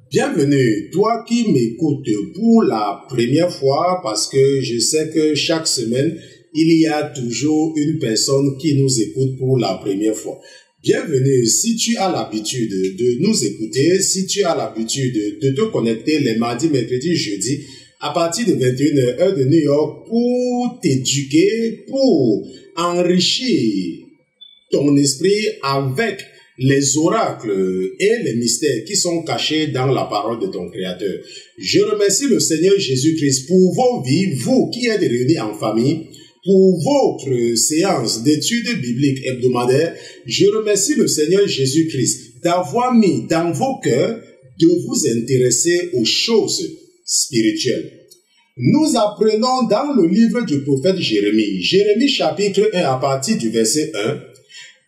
Bienvenue, toi qui m'écoutes pour la première fois, parce que je sais que chaque semaine, il y a toujours une personne qui nous écoute pour la première fois. Bienvenue, si tu as l'habitude de nous écouter, si tu as l'habitude de te connecter les mardis, mercredis, jeudis, à partir de 21h, heure de New York, pour t'éduquer, pour enrichir ton esprit avec les oracles et les mystères qui sont cachés dans la parole de ton Créateur. Je remercie le Seigneur Jésus-Christ pour vos vies, vous qui êtes réunis en famille, pour votre séance d'études bibliques hebdomadaires. Je remercie le Seigneur Jésus-Christ d'avoir mis dans vos cœurs de vous intéresser aux choses spirituelles. Nous apprenons dans le livre du prophète Jérémie, Jérémie chapitre 1 à partir du verset 1,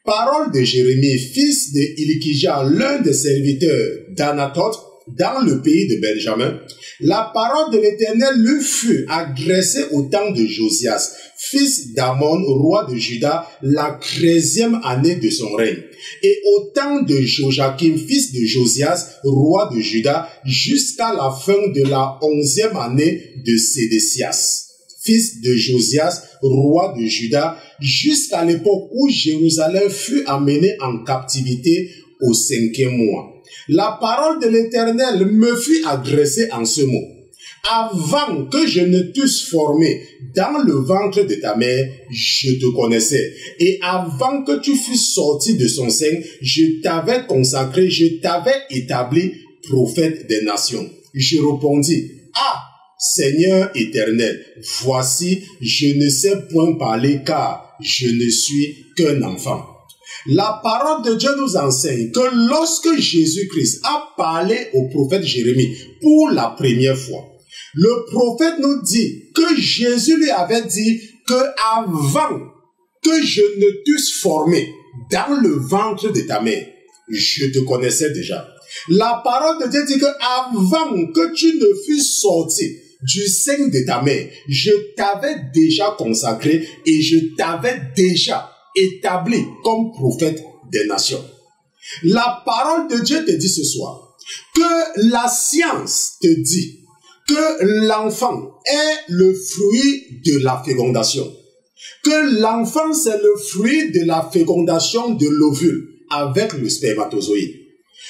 parole de Jérémie, fils de Hilkija, l'un des serviteurs d'Anathoth, dans le pays de Benjamin. La parole de l'Éternel lui fut adressée au temps de Josias, fils d'Amon, roi de Juda, la 13e année de son règne. Et au temps de Joachim, fils de Josias, roi de Juda, jusqu'à la fin de la 11e année de Sédécias, fils de Josias, roi de Juda, jusqu'à l'époque où Jérusalem fut amenée en captivité au 5e mois. La parole de l'Éternel me fut adressée en ce mot. Avant que je ne t'eusse formé dans le ventre de ta mère, je te connaissais. Et avant que tu fusses sorti de son sein, je t'avais consacré, je t'avais établi prophète des nations. Je répondis, ah, Seigneur éternel, voici, je ne sais point parler car je ne suis qu'un enfant. La parole de Dieu nous enseigne que lorsque Jésus-Christ a parlé au prophète Jérémie pour la première fois, le prophète nous dit que Jésus lui avait dit que avant que je ne t'eusse formé dans le ventre de ta mère, je te connaissais déjà. La parole de Dieu dit que avant que tu ne fusses sorti du sein de ta mère, je t'avais déjà consacré et je t'avais déjà établi comme prophète des nations. La parole de Dieu te dit ce soir que la science te dit que l'enfant est le fruit de la fécondation. Que l'enfant c'est le fruit de la fécondation de l'ovule avec le spermatozoïde.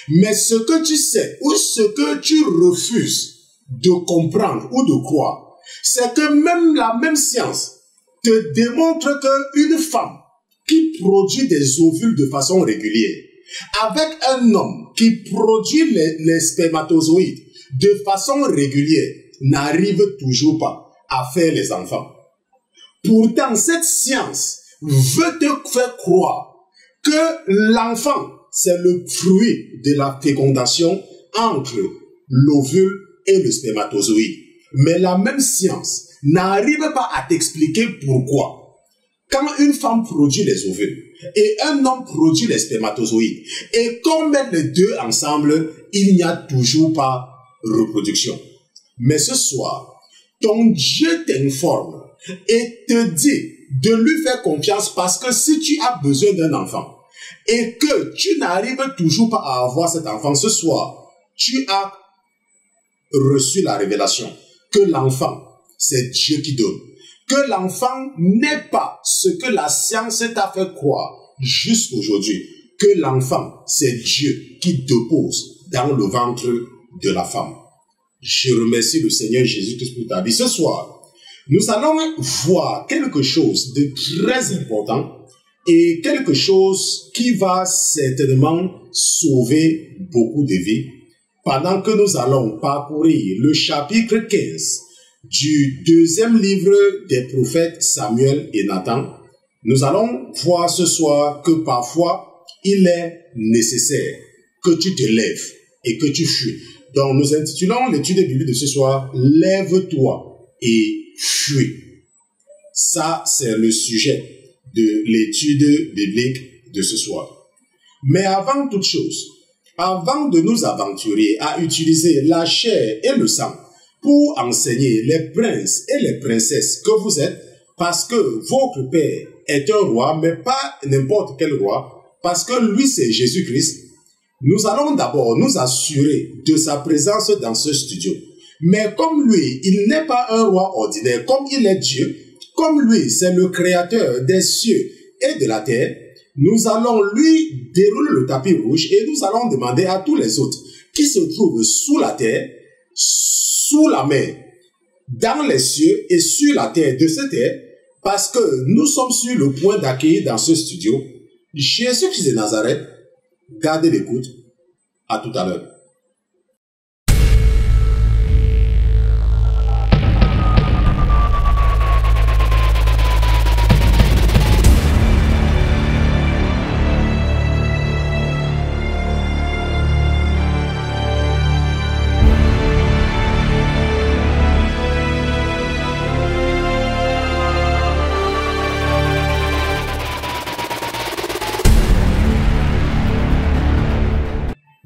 Mais ce que tu sais ou ce que tu refuses de comprendre ou de croire, c'est que même la même science te démontre qu'une femme qui produit des ovules de façon régulière, avec un homme qui produit les spermatozoïdes de façon régulière, n'arrive toujours pas à faire les enfants. Pourtant, cette science veut te faire croire que l'enfant, c'est le fruit de la fécondation entre l'ovule et le spermatozoïde. Mais la même science n'arrive pas à t'expliquer pourquoi. Quand une femme produit les ovules et un homme produit les spermatozoïdes, et qu'on met les deux ensemble, il n'y a toujours pas reproduction. Mais ce soir, ton Dieu t'informe et te dit de lui faire confiance parce que si tu as besoin d'un enfant et que tu n'arrives toujours pas à avoir cet enfant, ce soir, tu as reçu la révélation que l'enfant, c'est Dieu qui donne. Que l'enfant n'est pas ce que la science t'a fait croire jusqu'aujourd'hui. Que l'enfant, c'est Dieu qui dépose dans le ventre de la femme. Je remercie le Seigneur Jésus-Christ pour ta vie. Ce soir, nous allons voir quelque chose de très important et quelque chose qui va certainement sauver beaucoup de vies pendant que nous allons parcourir le chapitre 15 du deuxième livre des prophètes Samuel et Nathan. Nous allons voir ce soir que parfois il est nécessaire que tu te lèves et que tu fuis. Donc nous intitulons l'étude biblique de ce soir « Lève-toi et fuis ». Ça, c'est le sujet de l'étude biblique de ce soir. Mais avant toute chose, avant de nous aventurer à utiliser la chair et le sang pour enseigner les princes et les princesses que vous êtes, parce que votre Père est un roi, mais pas n'importe quel roi, parce que lui c'est Jésus-Christ, Nous allons d'abord nous assurer de sa présence dans ce studio. Mais comme lui, il n'est pas un roi ordinaire, comme il est Dieu, comme lui, c'est le créateur des cieux et de la terre, nous allons lui dérouler le tapis rouge et nous allons demander à tous les autres qui se trouvent sous la terre, sous la mer, dans les cieux et sur la terre de cette terre, parce que nous sommes sur le point d'accueillir dans ce studio Jésus-Christ de Nazareth. Gardez l'écoute. À tout à l'heure.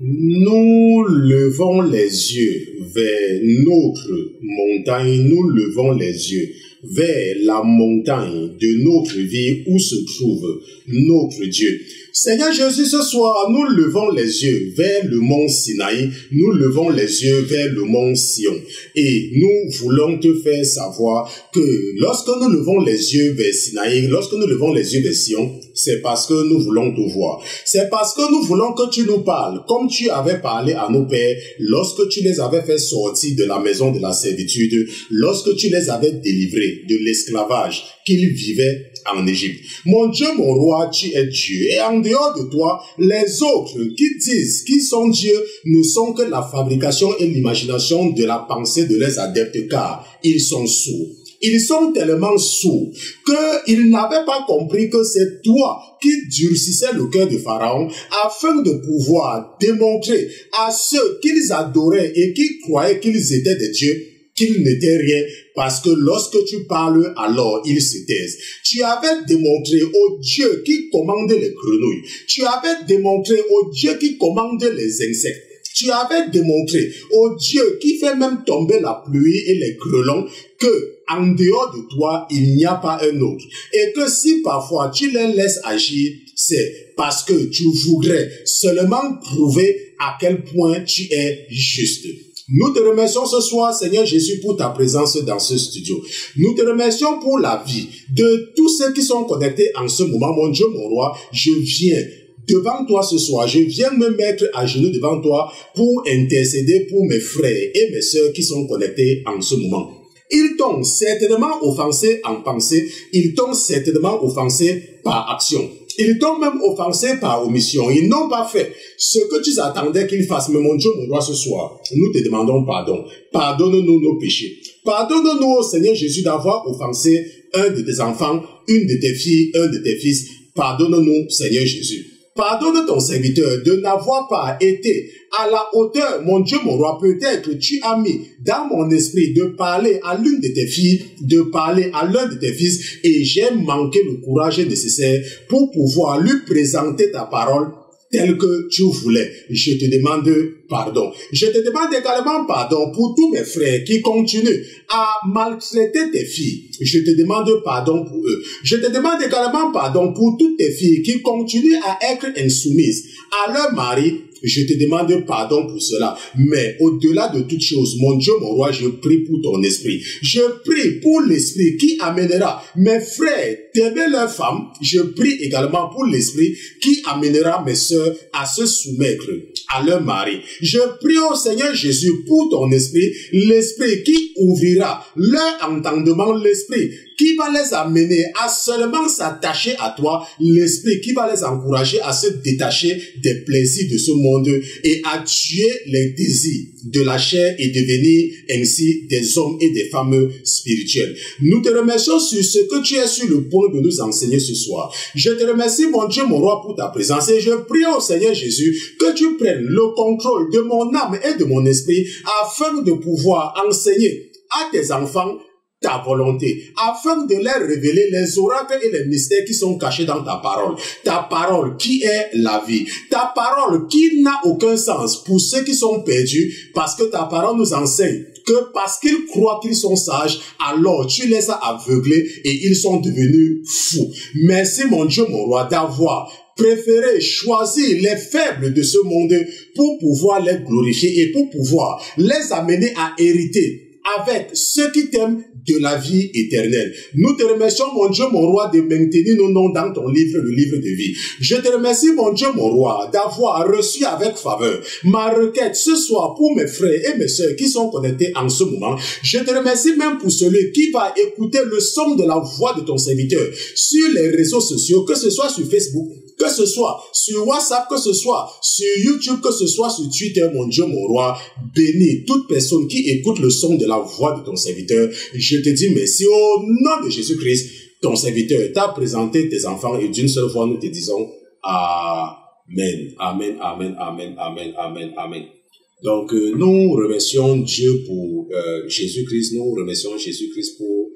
Nous levons les yeux vers notre montagne, nous levons les yeux vers la montagne de notre vie où se trouve notre Dieu. Seigneur Jésus, ce soir, nous levons les yeux vers le mont Sinaï, nous levons les yeux vers le mont Sion. Et nous voulons te faire savoir que lorsque nous levons les yeux vers Sinaï, lorsque nous levons les yeux vers Sion, c'est parce que nous voulons te voir. C'est parce que nous voulons que tu nous parles, comme tu avais parlé à nos pères, lorsque tu les avais fait sortir de la maison de la servitude, lorsque tu les avais délivrés de l'esclavage qu'ils vivaient en Égypte. Mon Dieu, mon roi, tu es Dieu. Et en dehors de toi, les autres qui disent qu'ils sont Dieu ne sont que la fabrication et l'imagination de la pensée de leurs adeptes, car ils sont sourds. Ils sont tellement sourds qu'ils n'avaient pas compris que c'est toi qui durcissais le cœur de Pharaon afin de pouvoir démontrer à ceux qu'ils adoraient et qui croyaient qu'ils étaient des dieux qu'ils n'étaient rien, parce que lorsque tu parles, alors ils se taisent. Tu avais démontré au Dieu qui commande les grenouilles, tu avais démontré au Dieu qui commande les insectes, tu avais démontré au Dieu qui fait même tomber la pluie et les grêlons que en dehors de toi, il n'y a pas un autre. Et que si parfois tu les laisses agir, c'est parce que tu voudrais seulement prouver à quel point tu es juste. Nous te remercions ce soir, Seigneur Jésus, pour ta présence dans ce studio. Nous te remercions pour la vie de tous ceux qui sont connectés en ce moment. Mon Dieu, mon roi, je viens devant toi ce soir. Je viens me mettre à genoux devant toi pour intercéder pour mes frères et mes sœurs qui sont connectés en ce moment. Ils t'ont certainement offensé en pensée. Ils t'ont certainement offensé par action. Ils t'ont même offensé par omission. Ils n'ont pas fait ce que tu attendais qu'ils fassent. Mais mon Dieu, mon roi, ce soir, nous te demandons pardon. Pardonne-nous nos péchés. Pardonne-nous, Seigneur Jésus, d'avoir offensé un de tes enfants, une de tes filles, un de tes fils. Pardonne-nous, Seigneur Jésus. Pardonne ton serviteur de n'avoir pas été à la hauteur, mon Dieu, mon roi. Peut-être tu as mis dans mon esprit de parler à l'une de tes filles, de parler à l'un de tes fils, et j'ai manqué le courage nécessaire pour pouvoir lui présenter ta parole telle que tu voulais. Je te demande pardon. Je te demande également pardon pour tous mes frères qui continuent à maltraiter tes filles. Je te demande pardon pour eux. Je te demande également pardon pour toutes tes filles qui continuent à être insoumises à leur mari. Je te demande pardon pour cela. Mais au-delà de toutes choses, mon Dieu, mon roi, je prie pour ton esprit. Je prie pour l'esprit qui amènera mes frères d'aimer leurs femmes. Je prie également pour l'esprit qui amènera mes sœurs à se soumettre à leur mari. Je prie au Seigneur Jésus pour ton esprit, l'esprit qui ouvrira leur entendement, l'esprit qui va les amener à seulement s'attacher à toi, l'esprit qui va les encourager à se détacher des plaisirs de ce monde et à tuer les désirs de la chair et devenir ainsi des hommes et des femmes spirituels. Nous te remercions sur ce que tu es sur le point de nous enseigner ce soir. Je te remercie, mon Dieu, mon roi, pour ta présence, et je prie au Seigneur Jésus que tu prennes le contrôle de mon âme et de mon esprit afin de pouvoir enseigner à tes enfants ta volonté, afin de leur révéler les oracles et les mystères qui sont cachés dans ta parole. Ta parole qui est la vie. Ta parole qui n'a aucun sens pour ceux qui sont perdus, parce que ta parole nous enseigne que parce qu'ils croient qu'ils sont sages, alors tu les as aveuglés et ils sont devenus fous. Merci mon Dieu, mon roi, d'avoir préféré choisir les faibles de ce monde pour pouvoir les glorifier et pour pouvoir les amener à hériter avec ceux qui t'aiment de la vie éternelle. Nous te remercions, mon Dieu, mon roi, de maintenir nos noms dans ton livre, le livre de vie. Je te remercie, mon Dieu, mon roi, d'avoir reçu avec faveur ma requête ce soir pour mes frères et mes sœurs qui sont connectés en ce moment. Je te remercie même pour celui qui va écouter le son de la voix de ton serviteur sur les réseaux sociaux, que ce soit sur Facebook, que ce soit sur WhatsApp, que ce soit sur YouTube, que ce soit sur Twitter, mon Dieu, mon roi. Bénis toute personne qui écoute le son de la voix de ton serviteur. Je te dis merci au nom de Jésus-Christ. Ton serviteur t'a présenté tes enfants et d'une seule fois nous te disons Amen, Amen, Amen, Amen, Amen, Amen, Amen. Donc nous remercions Dieu pour Jésus-Christ, nous remercions Jésus-Christ pour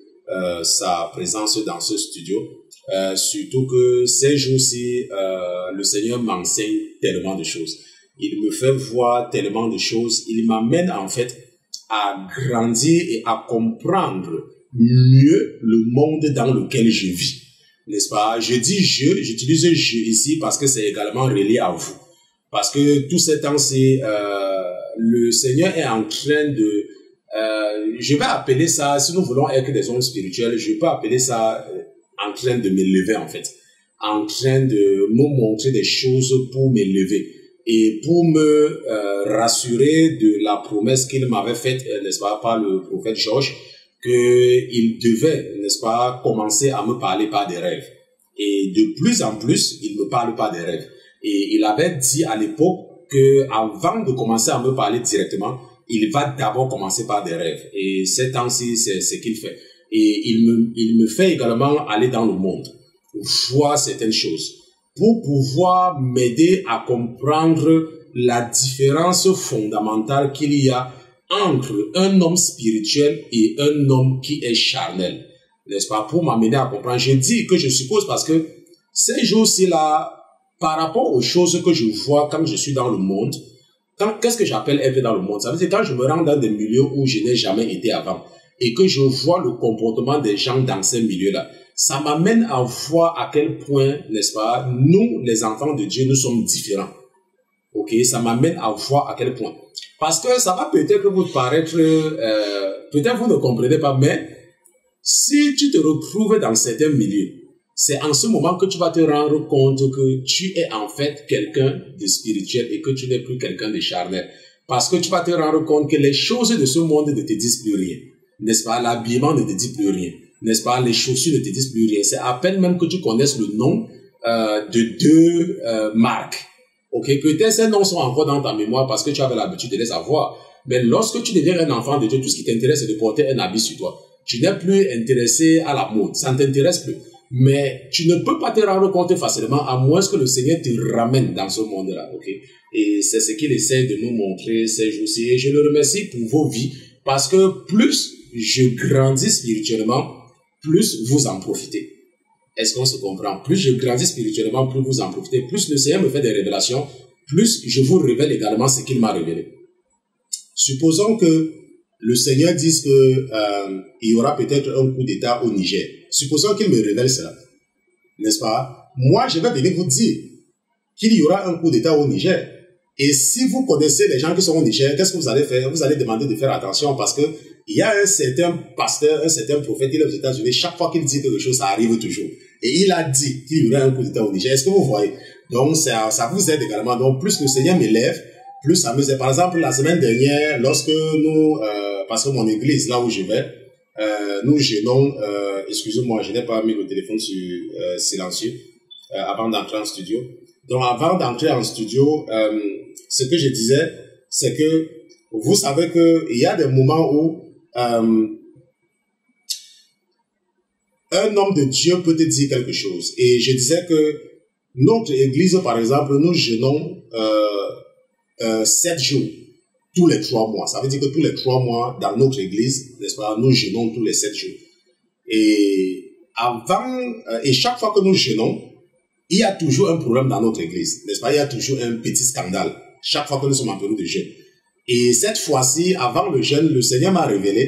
sa présence dans ce studio. Surtout que ces jours-ci, le Seigneur m'enseigne tellement de choses. Il me fait voir tellement de choses. Il m'amène en fait à grandir et à comprendre mieux le monde dans lequel je vis. N'est-ce pas? Je dis j'utilise je ici parce que c'est également relié à vous. Parce que tout ce temps-ci, le Seigneur est en train de... je vais appeler ça, si nous voulons être des hommes spirituels, je peux appeler ça... en train de m'élever en fait, en train de me montrer des choses pour m'élever et pour me rassurer de la promesse qu'il m'avait faite, n'est-ce pas, par le prophète Georges, qu'il devait, n'est-ce pas, commencer à me parler par des rêves. Et de plus en plus, il me parle par des rêves. Et il avait dit à l'époque que avant de commencer à me parler directement, il va d'abord commencer par des rêves. Et ces temps-ci, c'est ce qu'il fait. Et il me fait également aller dans le monde, voir certaines choses, pour pouvoir m'aider à comprendre la différence fondamentale qu'il y a entre un homme spirituel et un homme qui est charnel. N'est-ce pas? Pour m'amener à comprendre. Je dis que je suppose parce que ces jours-ci là, par rapport aux choses que je vois quand je suis dans le monde, qu'est-ce que j'appelle être dans le monde? Ça veut dire quand je me rends dans des milieux où je n'ai jamais été avant, et que je vois le comportement des gens dans ces milieux-là, ça m'amène à voir à quel point, n'est-ce pas, nous, les enfants de Dieu, nous sommes différents. Ok, ça m'amène à voir à quel point. Parce que ça va peut-être vous paraître, peut-être vous ne comprenez pas, mais si tu te retrouves dans certains milieux, c'est en ce moment que tu vas te rendre compte que tu es en fait quelqu'un de spirituel et que tu n'es plus quelqu'un de charnel. Parce que tu vas te rendre compte que les choses de ce monde ne te disent plus rien. N'est-ce pas? L'habillement ne te dit plus rien. N'est-ce pas? Les chaussures ne te disent plus rien. C'est à peine même que tu connaisses le nom de deux marques. Ok, peut-être ces noms sont encore dans ta mémoire parce que tu avais l'habitude de les avoir. Mais lorsque tu deviens un enfant de Dieu, tout ce qui t'intéresse, c'est de porter un habit sur toi. Tu n'es plus intéressé à la mode. Ça ne t'intéresse plus. Mais tu ne peux pas te rendre compte facilement à moins que le Seigneur te ramène dans ce monde-là. Ok? Et c'est ce qu'il essaie de nous montrer ces jours-ci. Et je le remercie pour vos vies parce que plus je grandis spirituellement, plus vous en profitez. Est-ce qu'on se comprend? Plus je grandis spirituellement, plus vous en profitez. Plus le Seigneur me fait des révélations, plus je vous révèle également ce qu'il m'a révélé. Supposons que le Seigneur dise que il y aura peut-être un coup d'État au Niger. Supposons qu'il me révèle cela. N'est-ce pas? Moi, je vais venir vous dire qu'il y aura un coup d'État au Niger. Et si vous connaissez les gens qui sont au Niger, qu'est-ce que vous allez faire? Vous allez demander de faire attention parce que il y a un certain pasteur, un certain prophète, il est aux États-Unis, chaque fois qu'il dit quelque chose, ça arrive toujours. Et il a dit qu'il y aurait un coup d'État au Niger. Est-ce que vous voyez? Donc, ça vous aide également. Donc, plus le Seigneur m'élève, plus ça me aide. Par exemple, la semaine dernière, lorsque nous, parce que mon église, là où je vais, nous jeûnons, excusez-moi, je n'ai pas mis le téléphone sur silencieux, avant d'entrer en studio. Donc, avant d'entrer en studio, ce que je disais, c'est que vous savez qu'il y a des moments où un homme de Dieu peut te dire quelque chose. Et je disais que notre église, par exemple, nous jeûnons 7 jours. tous les 3 mois. Ça veut dire que tous les 3 mois, dans notre église, n'est-ce pas, nous jeûnons tous les 7 jours. Et chaque fois que nous jeûnons, il y a toujours un problème dans notre église, n'est-ce pas? Il y a toujours un petit scandale chaque fois que nous sommes en période de jeûne. Et cette fois-ci, avant le jeûne, le Seigneur m'a révélé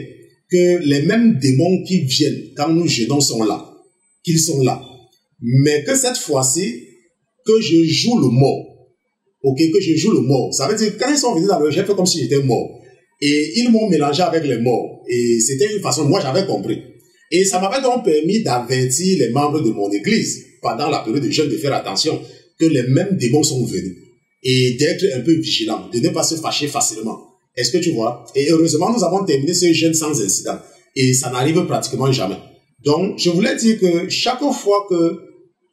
que les mêmes démons qui viennent quand nous jeûnons sont là, qu'ils sont là. Mais que cette fois-ci, que je joue le mort. Ok, que je joue le mort. Ça veut dire que quand ils sont venus dans le jeûne, j'ai fait comme si j'étais mort. Et ils m'ont mélangé avec les morts. Et c'était une façon, moi j'avais compris. Et ça m'avait donc permis d'avertir les membres de mon église, pendant la période de jeûne, de faire attention, que les mêmes démons sont venus. Et d'être un peu vigilant, de ne pas se fâcher facilement. Est-ce que tu vois? Et heureusement, nous avons terminé ce jeûne sans incident. Et ça n'arrive pratiquement jamais. Donc, je voulais dire que chaque fois que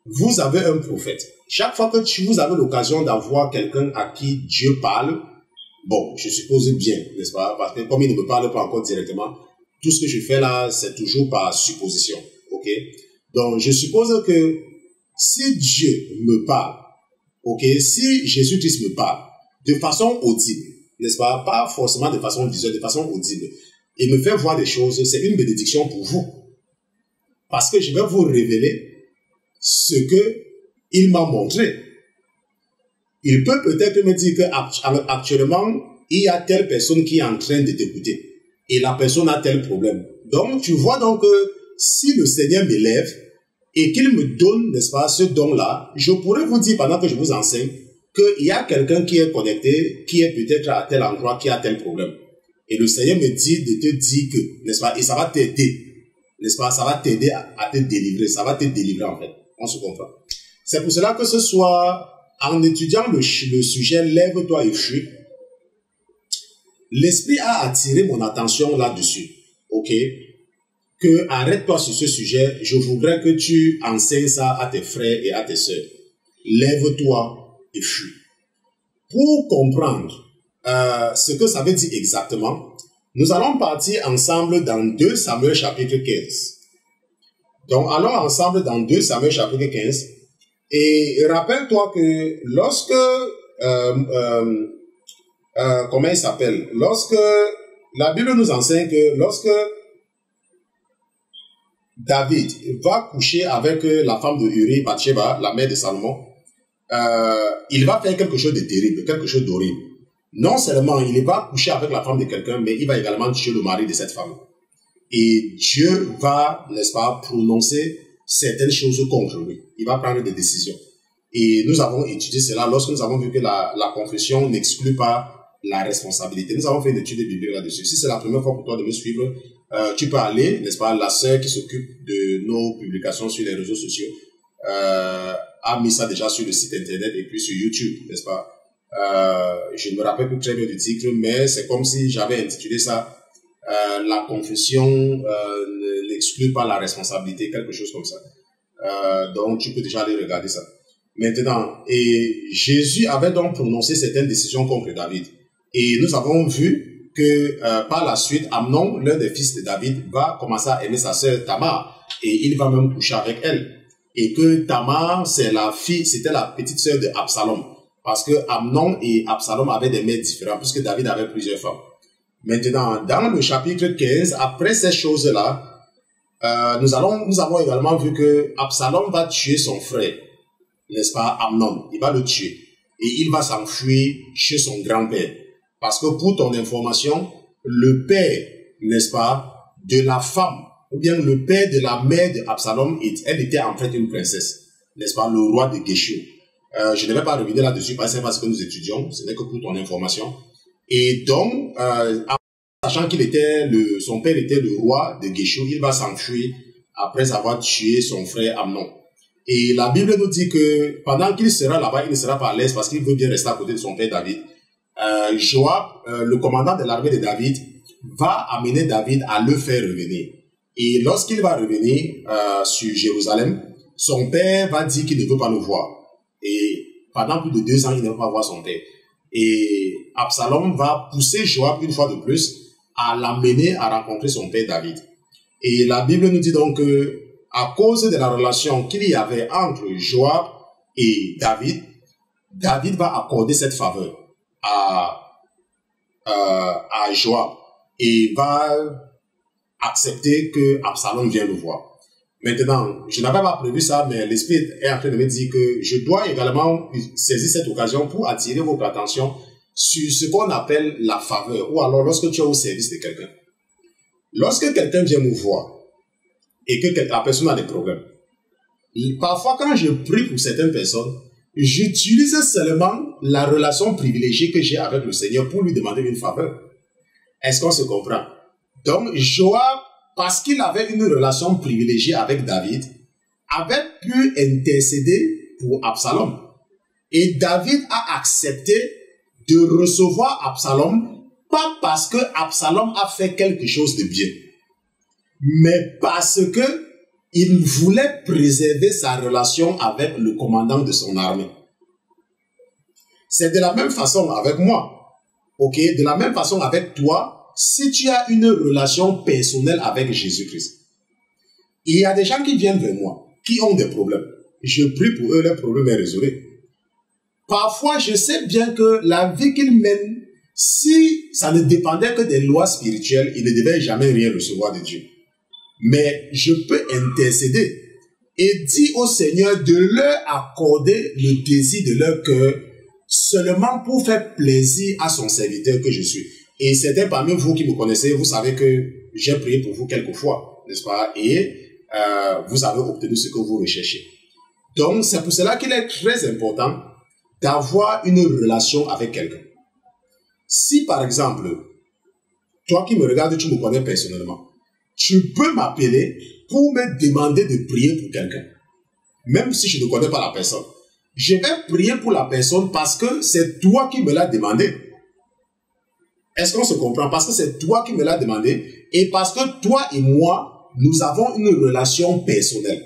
vous avez un prophète, chaque fois que vous avez l'occasion d'avoir quelqu'un à qui Dieu parle, bon, je suppose bien, n'est-ce pas? Parce que comme il ne me parle pas encore directement, tout ce que je fais là, c'est toujours par supposition. Ok? Donc, je suppose que si Dieu me parle, ok, si Jésus-Christ me parle de façon audible, n'est-ce pas? Pas forcément de façon visuelle, de façon audible, et me fait voir des choses, c'est une bénédiction pour vous. Parce que je vais vous révéler ce que il m'a montré. Il peut peut-être me dire qu'actuellement, il y a telle personne qui est en train de t'écouter. Et la personne a tel problème. Donc, tu vois donc que si le Seigneur m'élève et qu'il me donne, n'est-ce pas, ce don-là, je pourrais vous dire pendant que je vous enseigne qu'il y a quelqu'un qui est connecté, qui est peut-être à tel endroit, qui a tel problème. Et le Seigneur me dit de te dire que, n'est-ce pas, et ça va t'aider, n'est-ce pas, ça va t'aider à te délivrer, ça va te délivrer en fait. On se comprend. C'est pour cela que ce soir, en étudiant le sujet « Lève-toi et fuis », l'Esprit a attiré mon attention là-dessus. Ok? Que arrête-toi sur ce sujet, je voudrais que tu enseignes ça à tes frères et à tes sœurs. Lève-toi et fuis. Pour comprendre ce que ça veut dire exactement, nous allons partir ensemble dans 2 Samuel chapitre 15. Donc, allons ensemble dans 2 Samuel chapitre 15. Et rappelle-toi que lorsque, comment il s'appelle? Lorsque, la Bible nous enseigne que lorsque David va coucher avec la femme de Uri, Bathsheba, la mère de Salomon, il va faire quelque chose de terrible, quelque chose d'horrible. Non seulement il va coucher avec la femme de quelqu'un, mais il va également tuer le mari de cette femme. Et Dieu va, n'est-ce pas, prononcer certaines choses contre lui. Il va prendre des décisions. Et nous avons étudié cela lorsque nous avons vu que la confession n'exclut pas la responsabilité. Nous avons fait une étude biblique là-dessus. Si c'est la première fois pour toi de me suivre, tu peux aller, n'est-ce pas, la sœur qui s'occupe de nos publications sur les réseaux sociaux a mis ça déjà sur le site internet et puis sur YouTube, n'est-ce pas. Je ne me rappelle plus très bien du titre, mais c'est comme si j'avais intitulé ça la confession n'exclut pas la responsabilité, quelque chose comme ça. Donc tu peux déjà aller regarder ça. Maintenant, et Jésus avait donc prononcé certaines décisions contre David. Et nous avons vu que par la suite, Amnon, l'un des fils de David, va commencer à aimer sa sœur Tamar. Et il va même coucher avec elle. Et que Tamar, c'était la petite sœur de Absalom. Parce que Amnon et Absalom avaient des mères différentes, puisque David avait plusieurs femmes. Maintenant, dans le chapitre 15, après ces choses-là, nous avons également vu que Absalom va tuer son frère, n'est-ce pas, Amnon. Il va le tuer. Et il va s'enfuir chez son grand-père. Parce que pour ton information, le père, n'est-ce pas, de la femme, ou bien le père de la mère d'Absalom, elle était en fait une princesse, n'est-ce pas, le roi de Geshur. Je ne vais pas revenir là-dessus parce que c'est pas ce que nous étudions, ce n'est que pour ton information. Et donc, sachant son père était le roi de Geshur, il va s'enfuir après avoir tué son frère Amnon. Et la Bible nous dit que pendant qu'il sera là-bas, il ne sera pas à l'aise parce qu'il veut bien rester à côté de son père David. Joab, le commandant de l'armée de David, va amener David à le faire revenir. Et lorsqu'il va revenir sur Jérusalem, son père va dire qu'il ne veut pas le voir. Et pendant plus de 2 ans, il ne va pas voir son père. Et Absalom va pousser Joab une fois de plus à l'amener à rencontrer son père David. Et la Bible nous dit donc que à cause de la relation qu'il y avait entre Joab et David, David va accorder cette faveur à à Joab et va accepter que Absalom vienne le voir. Maintenant, je n'avais pas prévu ça, mais l'Esprit est en train de me dire que je dois également saisir cette occasion pour attirer votre attention sur ce qu'on appelle la faveur, ou alors lorsque tu es au service de quelqu'un. Lorsque quelqu'un vient me voir et que la personne a des problèmes, parfois quand je prie pour certaines personnes, j'utilise seulement la relation privilégiée que j'ai avec le Seigneur pour lui demander une faveur. Est-ce qu'on se comprend? Donc, Joab, parce qu'il avait une relation privilégiée avec David, avait pu intercéder pour Absalom. Et David a accepté de recevoir Absalom, pas parce que Absalom a fait quelque chose de bien, mais parce que il voulait préserver sa relation avec le commandant de son armée. C'est de la même façon avec moi, ok? De la même façon avec toi, si tu as une relation personnelle avec Jésus-Christ. Il y a des gens qui viennent vers moi, qui ont des problèmes. Je prie pour eux, leur problème est résolu. Parfois, je sais bien que la vie qu'ils mènent, si ça ne dépendait que des lois spirituelles, ils ne devaient jamais rien recevoir de Dieu. Mais je peux intercéder et dire au Seigneur de leur accorder le désir de leur cœur seulement pour faire plaisir à son serviteur que je suis. Et certains parmi vous qui me connaissez, vous savez que j'ai prié pour vous quelquefois, n'est-ce pas? Et vous avez obtenu ce que vous recherchez. Donc, c'est pour cela qu'il est très important d'avoir une relation avec quelqu'un. Si, par exemple, toi qui me regardes, tu me connais personnellement, tu peux m'appeler pour me demander de prier pour quelqu'un. Même si je ne connais pas la personne. Je vais prier pour la personne parce que c'est toi qui me l'as demandé. Est-ce qu'on se comprend? Parce que c'est toi qui me l'as demandé et parce que toi et moi, nous avons une relation personnelle.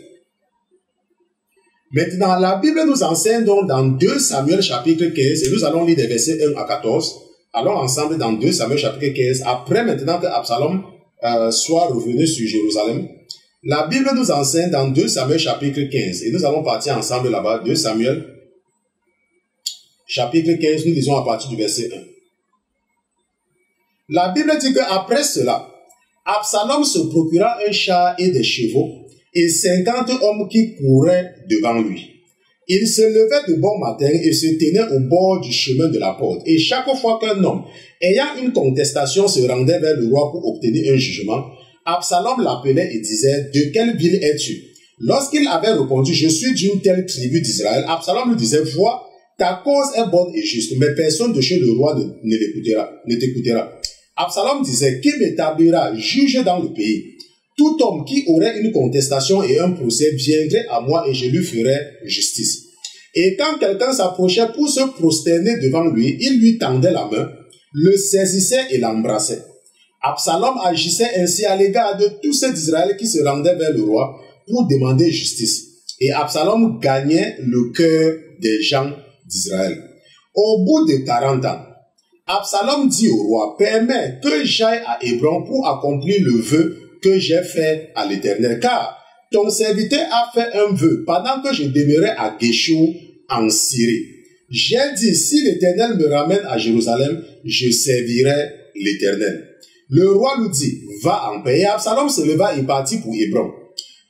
Maintenant, la Bible nous enseigne donc dans 2 Samuel chapitre 15 et nous allons lire des versets 1 à 14. Allons ensemble dans 2 Samuel chapitre 15. Après, maintenant que Absalom soit revenu sur Jérusalem, la Bible nous enseigne dans 2 Samuel chapitre 15 et nous allons partir ensemble là-bas. 2 Samuel chapitre 15, nous lisons à partir du verset 1. La Bible dit qu'après cela, Absalom se procura un char et des chevaux et 50 hommes qui couraient devant lui. Il se levait de bon matin et se tenait au bord du chemin de la porte. Et chaque fois qu'un homme ayant une contestation se rendait vers le roi pour obtenir un jugement, Absalom l'appelait et disait « De quelle ville es-tu » Lorsqu'il avait répondu « Je suis d'une telle tribu d'Israël », Absalom lui disait « Vois, ta cause est bonne et juste, mais personne de chez le roi ne t'écoutera. » Absalom disait « Qui m'établira juge dans le pays? Tout homme qui aurait une contestation et un procès viendrait à moi et je lui ferai justice. » Et quand quelqu'un s'approchait pour se prosterner devant lui, il lui tendait la main, le saisissait et l'embrassait. Absalom agissait ainsi à l'égard de tous ceux d'Israël qui se rendaient vers le roi pour demander justice. Et Absalom gagnait le cœur des gens d'Israël. Au bout de 40 ans, Absalom dit au roi, « Permets que j'aille à Hébron pour accomplir le vœu que j'ai fait à l'Éternel, car ton serviteur a fait un vœu pendant que je demeurais à Geshur en Syrie. J'ai dit, si l'Éternel me ramène à Jérusalem, je servirai l'Éternel. » Le roi lui dit, « Va en paix. » Et Absalom se leva et partit pour Hébron.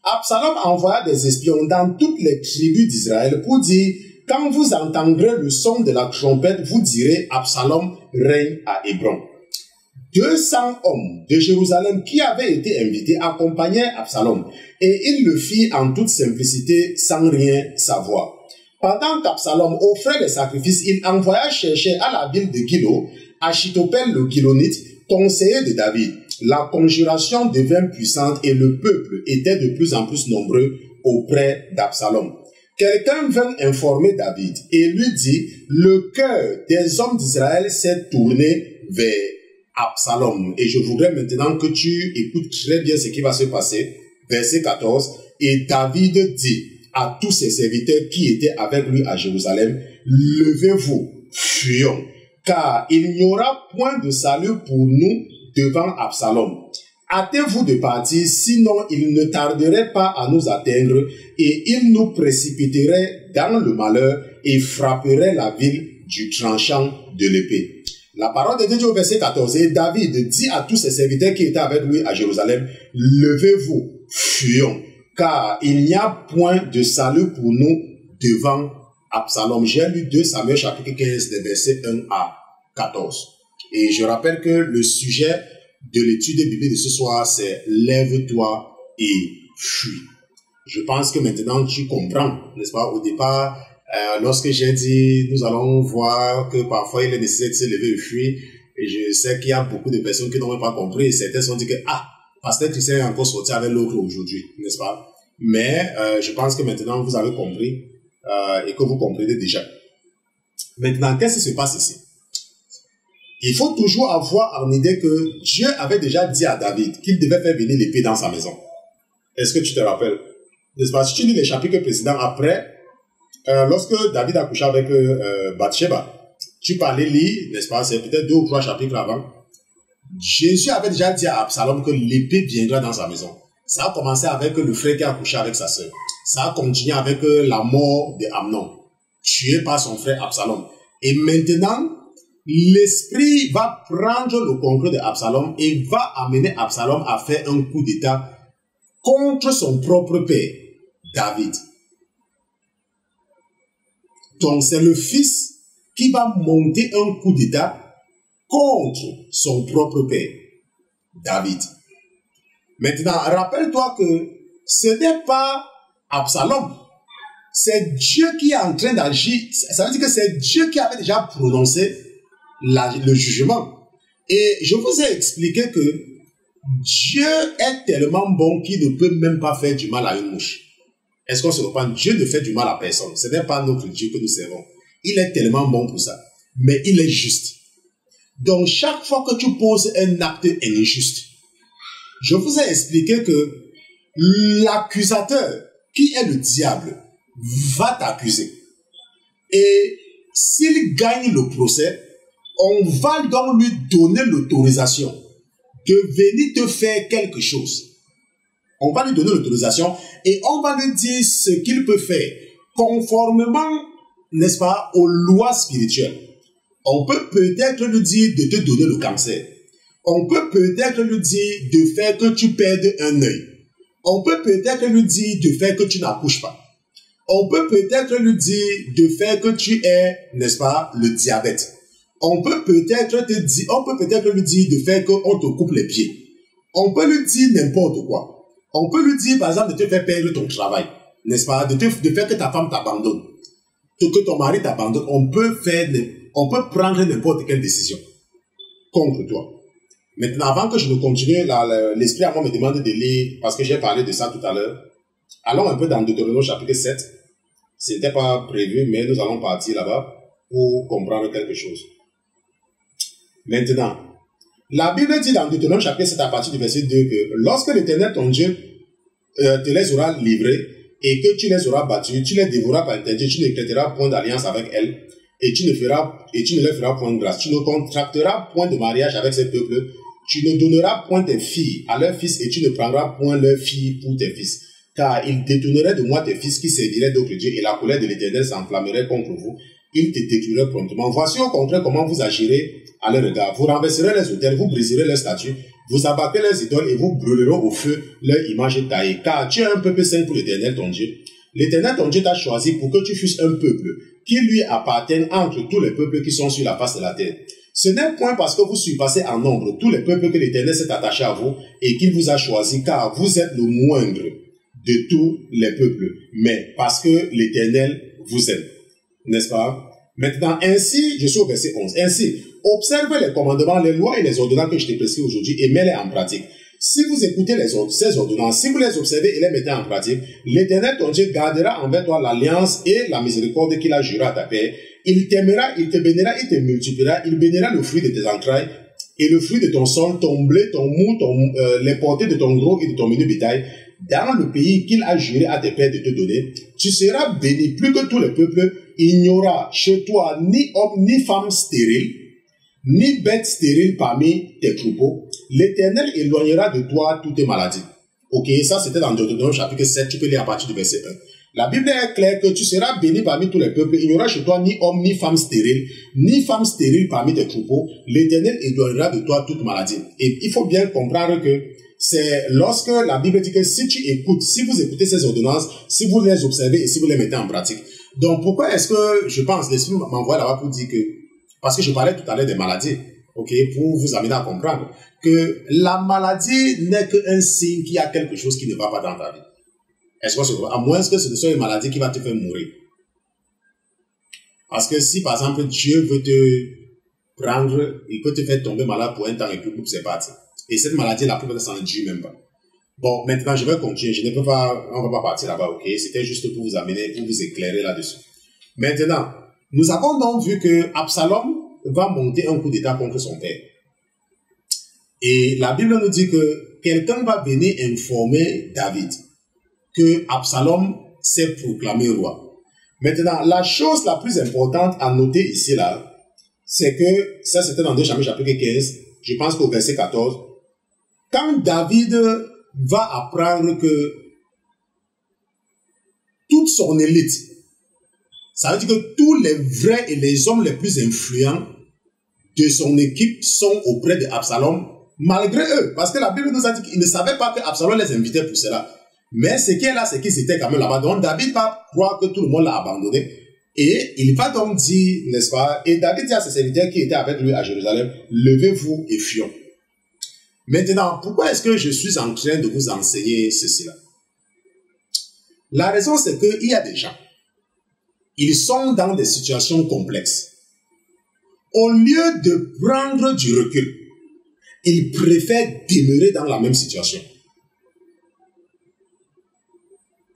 Absalom envoya des espions dans toutes les tribus d'Israël pour dire, « Quand vous entendrez le son de la trompette, vous direz, Absalom règne à Hébron. » 200 hommes de Jérusalem qui avaient été invités accompagnaient Absalom et ils le firent en toute simplicité sans rien savoir. Pendant qu'Absalom offrait les sacrifices, il envoya chercher à la ville de Gilo Achitophel le Gilonite, conseiller de David. La conjuration devint puissante et le peuple était de plus en plus nombreux auprès d'Absalom. Quelqu'un vint informer David et lui dit, « Le cœur des hommes d'Israël s'est tourné vers Absalom. » Et je voudrais maintenant que tu écoutes très bien ce qui va se passer. Verset 14. Et David dit à tous ses serviteurs qui étaient avec lui à Jérusalem, « Levez-vous, fuyons, car il n'y aura point de salut pour nous devant Absalom. Hâtez-vous de partir, sinon il ne tarderait pas à nous atteindre et il nous précipiterait dans le malheur et frapperait la ville du tranchant de l'épée. » La parole de Dieu au verset 14, et David dit à tous ses serviteurs qui étaient avec lui à Jérusalem, levez-vous, fuyons, car il n'y a point de salut pour nous devant Absalom. J'ai lu 2 Samuel chapitre 15, des versets 1 à 14. Et je rappelle que le sujet de l'étude biblique de ce soir, c'est lève-toi et fuis. Je pense que maintenant tu comprends, n'est-ce pas? Au départ, lorsque j'ai dit, nous allons voir que parfois il est nécessaire de se lever et fuir, et je sais qu'il y a beaucoup de personnes qui n'ont pas compris, et certains se sont dit que, pasteur Christian est encore sorti avec l'autre aujourd'hui, n'est-ce pas? Mais je pense que maintenant vous avez compris, et que vous comprenez déjà. Maintenant, qu'est-ce qui se passe ici? Il faut toujours avoir en idée que Dieu avait déjà dit à David qu'il devait faire venir l'épée dans sa maison. Est-ce que tu te rappelles? N'est-ce pas? Si tu lis les chapitres précédents après, lorsque David a couché avec Bathsheba, tu peux aller lire, n'est-ce pas? C'est peut-être 2 ou 3 chapitres avant. Jésus avait déjà dit à Absalom que l'épée viendra dans sa maison. Ça a commencé avec le frère qui a couché avec sa sœur. Ça a continué avec la mort d'Amnon, tué par son frère Absalom. Et maintenant, l'esprit va prendre le contrôle d'Absalom et va amener Absalom à faire un coup d'état contre son propre père, David. Donc c'est le fils qui va monter un coup d'état contre son propre père, David. Maintenant, rappelle-toi que ce n'est pas Absalom, c'est Dieu qui est en train d'agir. Ça veut dire que c'est Dieu qui avait déjà prononcé le jugement. Et je vous ai expliqué que Dieu est tellement bon qu'il ne peut même pas faire du mal à une mouche. Est-ce qu'on se reprend? Dieu ne fait du mal à personne. Ce n'est pas notre Dieu que nous servons. Il est tellement bon pour ça. Mais il est juste. Donc, chaque fois que tu poses un acte injuste, je vous ai expliqué que l'accusateur, qui est le diable, va t'accuser. Et s'il gagne le procès, on va donc lui donner l'autorisation de venir te faire quelque chose. On va lui donner l'autorisation et on va lui dire ce qu'il peut faire conformément, n'est-ce pas, aux lois spirituelles. On peut peut-être lui dire de te donner le cancer. On peut peut-être lui dire de faire que tu perdes un œil. On peut peut-être lui dire de faire que tu n'accouches pas. On peut peut-être lui dire de faire que tu aies, n'est-ce pas, le diabète. On peut peut-être lui dire de faire qu'on te coupe les pieds. On peut lui dire n'importe quoi. On peut lui dire, par exemple, de te faire perdre ton travail, n'est-ce pas, de faire que ta femme t'abandonne, que ton mari t'abandonne. On peut prendre n'importe quelle décision contre toi. Maintenant, avant que je ne continue, l'Esprit à moi me demande de lire, parce que j'ai parlé de ça tout à l'heure. Allons un peu dans Deutéronome chapitre 7. Ce n'était pas prévu, mais nous allons partir là-bas pour comprendre quelque chose. Maintenant, la Bible dit dans Deutéronome chapitre 7 à partir du verset 2 que lorsque l'Éternel ton Dieu te les aura livrés et que tu les auras battus, tu les dévoreras par interdit, tu ne traiteras point d'alliance avec elles et tu ne leur feras point de grâce. Tu ne contracteras point de mariage avec ces peuples, tu ne donneras point tes filles à leurs fils et tu ne prendras point leurs filles pour tes fils. Car ils détourneraient de moi tes fils qui serviraient d'autres dieux et la colère de l'Éternel s'enflammerait contre vous. Ils te détruiraient promptement. Voici au contraire comment vous agirez à leur regard. Vous renverserez les autels, vous briserez leurs statues, vous abattrez leurs idoles et vous brûlerez au feu leurs images taillées. Car tu es un peuple saint pour l'Éternel ton Dieu. L'Éternel ton Dieu t'a choisi pour que tu fusses un peuple qui lui appartienne entre tous les peuples qui sont sur la face de la terre. Ce n'est point parce que vous surpassez en nombre tous les peuples que l'Éternel s'est attaché à vous et qu'il vous a choisi, car vous êtes le moindre de tous les peuples, mais parce que l'Éternel vous aime. N'est-ce pas? Maintenant, ainsi, je suis au verset 11. Ainsi, observe les commandements, les lois et les ordonnances que je t'ai prescrits aujourd'hui et mets-les en pratique. Si vous écoutez ces ordonnances, si vous les observez et les mettez en pratique, l'Éternel ton Dieu gardera envers toi l'alliance et la miséricorde qu'il a juré à ta paix. Il t'aimera, il te bénira, il te multipliera, il bénira le fruit de tes entrailles et le fruit de ton sol, ton blé, ton mou, les portées de ton gros et de ton menu bétail, dans le pays qu'il a juré à tes pères de te donner. Tu seras béni plus que tous les peuples. Il n'y aura chez toi ni homme ni femme stérile, ni bête stérile parmi tes troupeaux. L'Éternel éloignera de toi toutes tes maladies. Ok, ça c'était dans Deutéronome chapitre 7, tu peux lire à partir du verset 1. La Bible est claire que tu seras béni parmi tous les peuples. Il n'y aura chez toi ni homme, ni femme stérile parmi tes troupeaux. L'Éternel éloignera de toi toute maladie. Et il faut bien comprendre que c'est lorsque la Bible dit que si vous écoutez ces ordonnances, si vous les observez et si vous les mettez en pratique. Donc pourquoi est-ce que, je pense, l'Esprit m'envoie là-bas pour dire que, parce que je parlais tout à l'heure des maladies, ok, pour vous amener à comprendre que la maladie n'est qu'un signe qu'il y a quelque chose qui ne va pas dans ta vie. Est-ce que c'est, à moins que ce ne soit une maladie qui va te faire mourir. Parce que si, par exemple, Dieu veut te prendre, il peut te faire tomber malade pour un temps et puis c'est parti. Et cette maladie, la plupart ça ne dure même pas. Bon, maintenant, je vais continuer. On ne va pas partir là-bas, ok? C'était juste pour vous amener, pour vous éclairer là-dessus. Maintenant, nous avons donc vu que Absalom va monter un coup d'état contre son père. Et la Bible nous dit que quelqu'un va venir informer David que Absalom s'est proclamé roi. Maintenant, la chose la plus importante à noter ici, là, c'est que, ça c'était dans 2 Samuel chapitre 15, je pense qu'au verset 14, quand David va apprendre que toute son élite, ça veut dire que tous les vrais et les hommes les plus influents de son équipe sont auprès de Absalom, malgré eux, parce que la Bible nous a dit qu'ils ne savaient pas que Absalom les invitait pour cela. Mais ce qui est là, c'est qu'ils étaient quand même là-bas. Donc David va croire que tout le monde l'a abandonné. Et il va donc dire, n'est-ce pas, et David dit à ses serviteurs qui étaient avec lui à Jérusalem, levez-vous et fuyons. Maintenant, pourquoi est-ce que je suis en train de vous enseigner ceci-là? La raison, c'est qu'il y a des gens, ils sont dans des situations complexes. Au lieu de prendre du recul, ils préfèrent demeurer dans la même situation.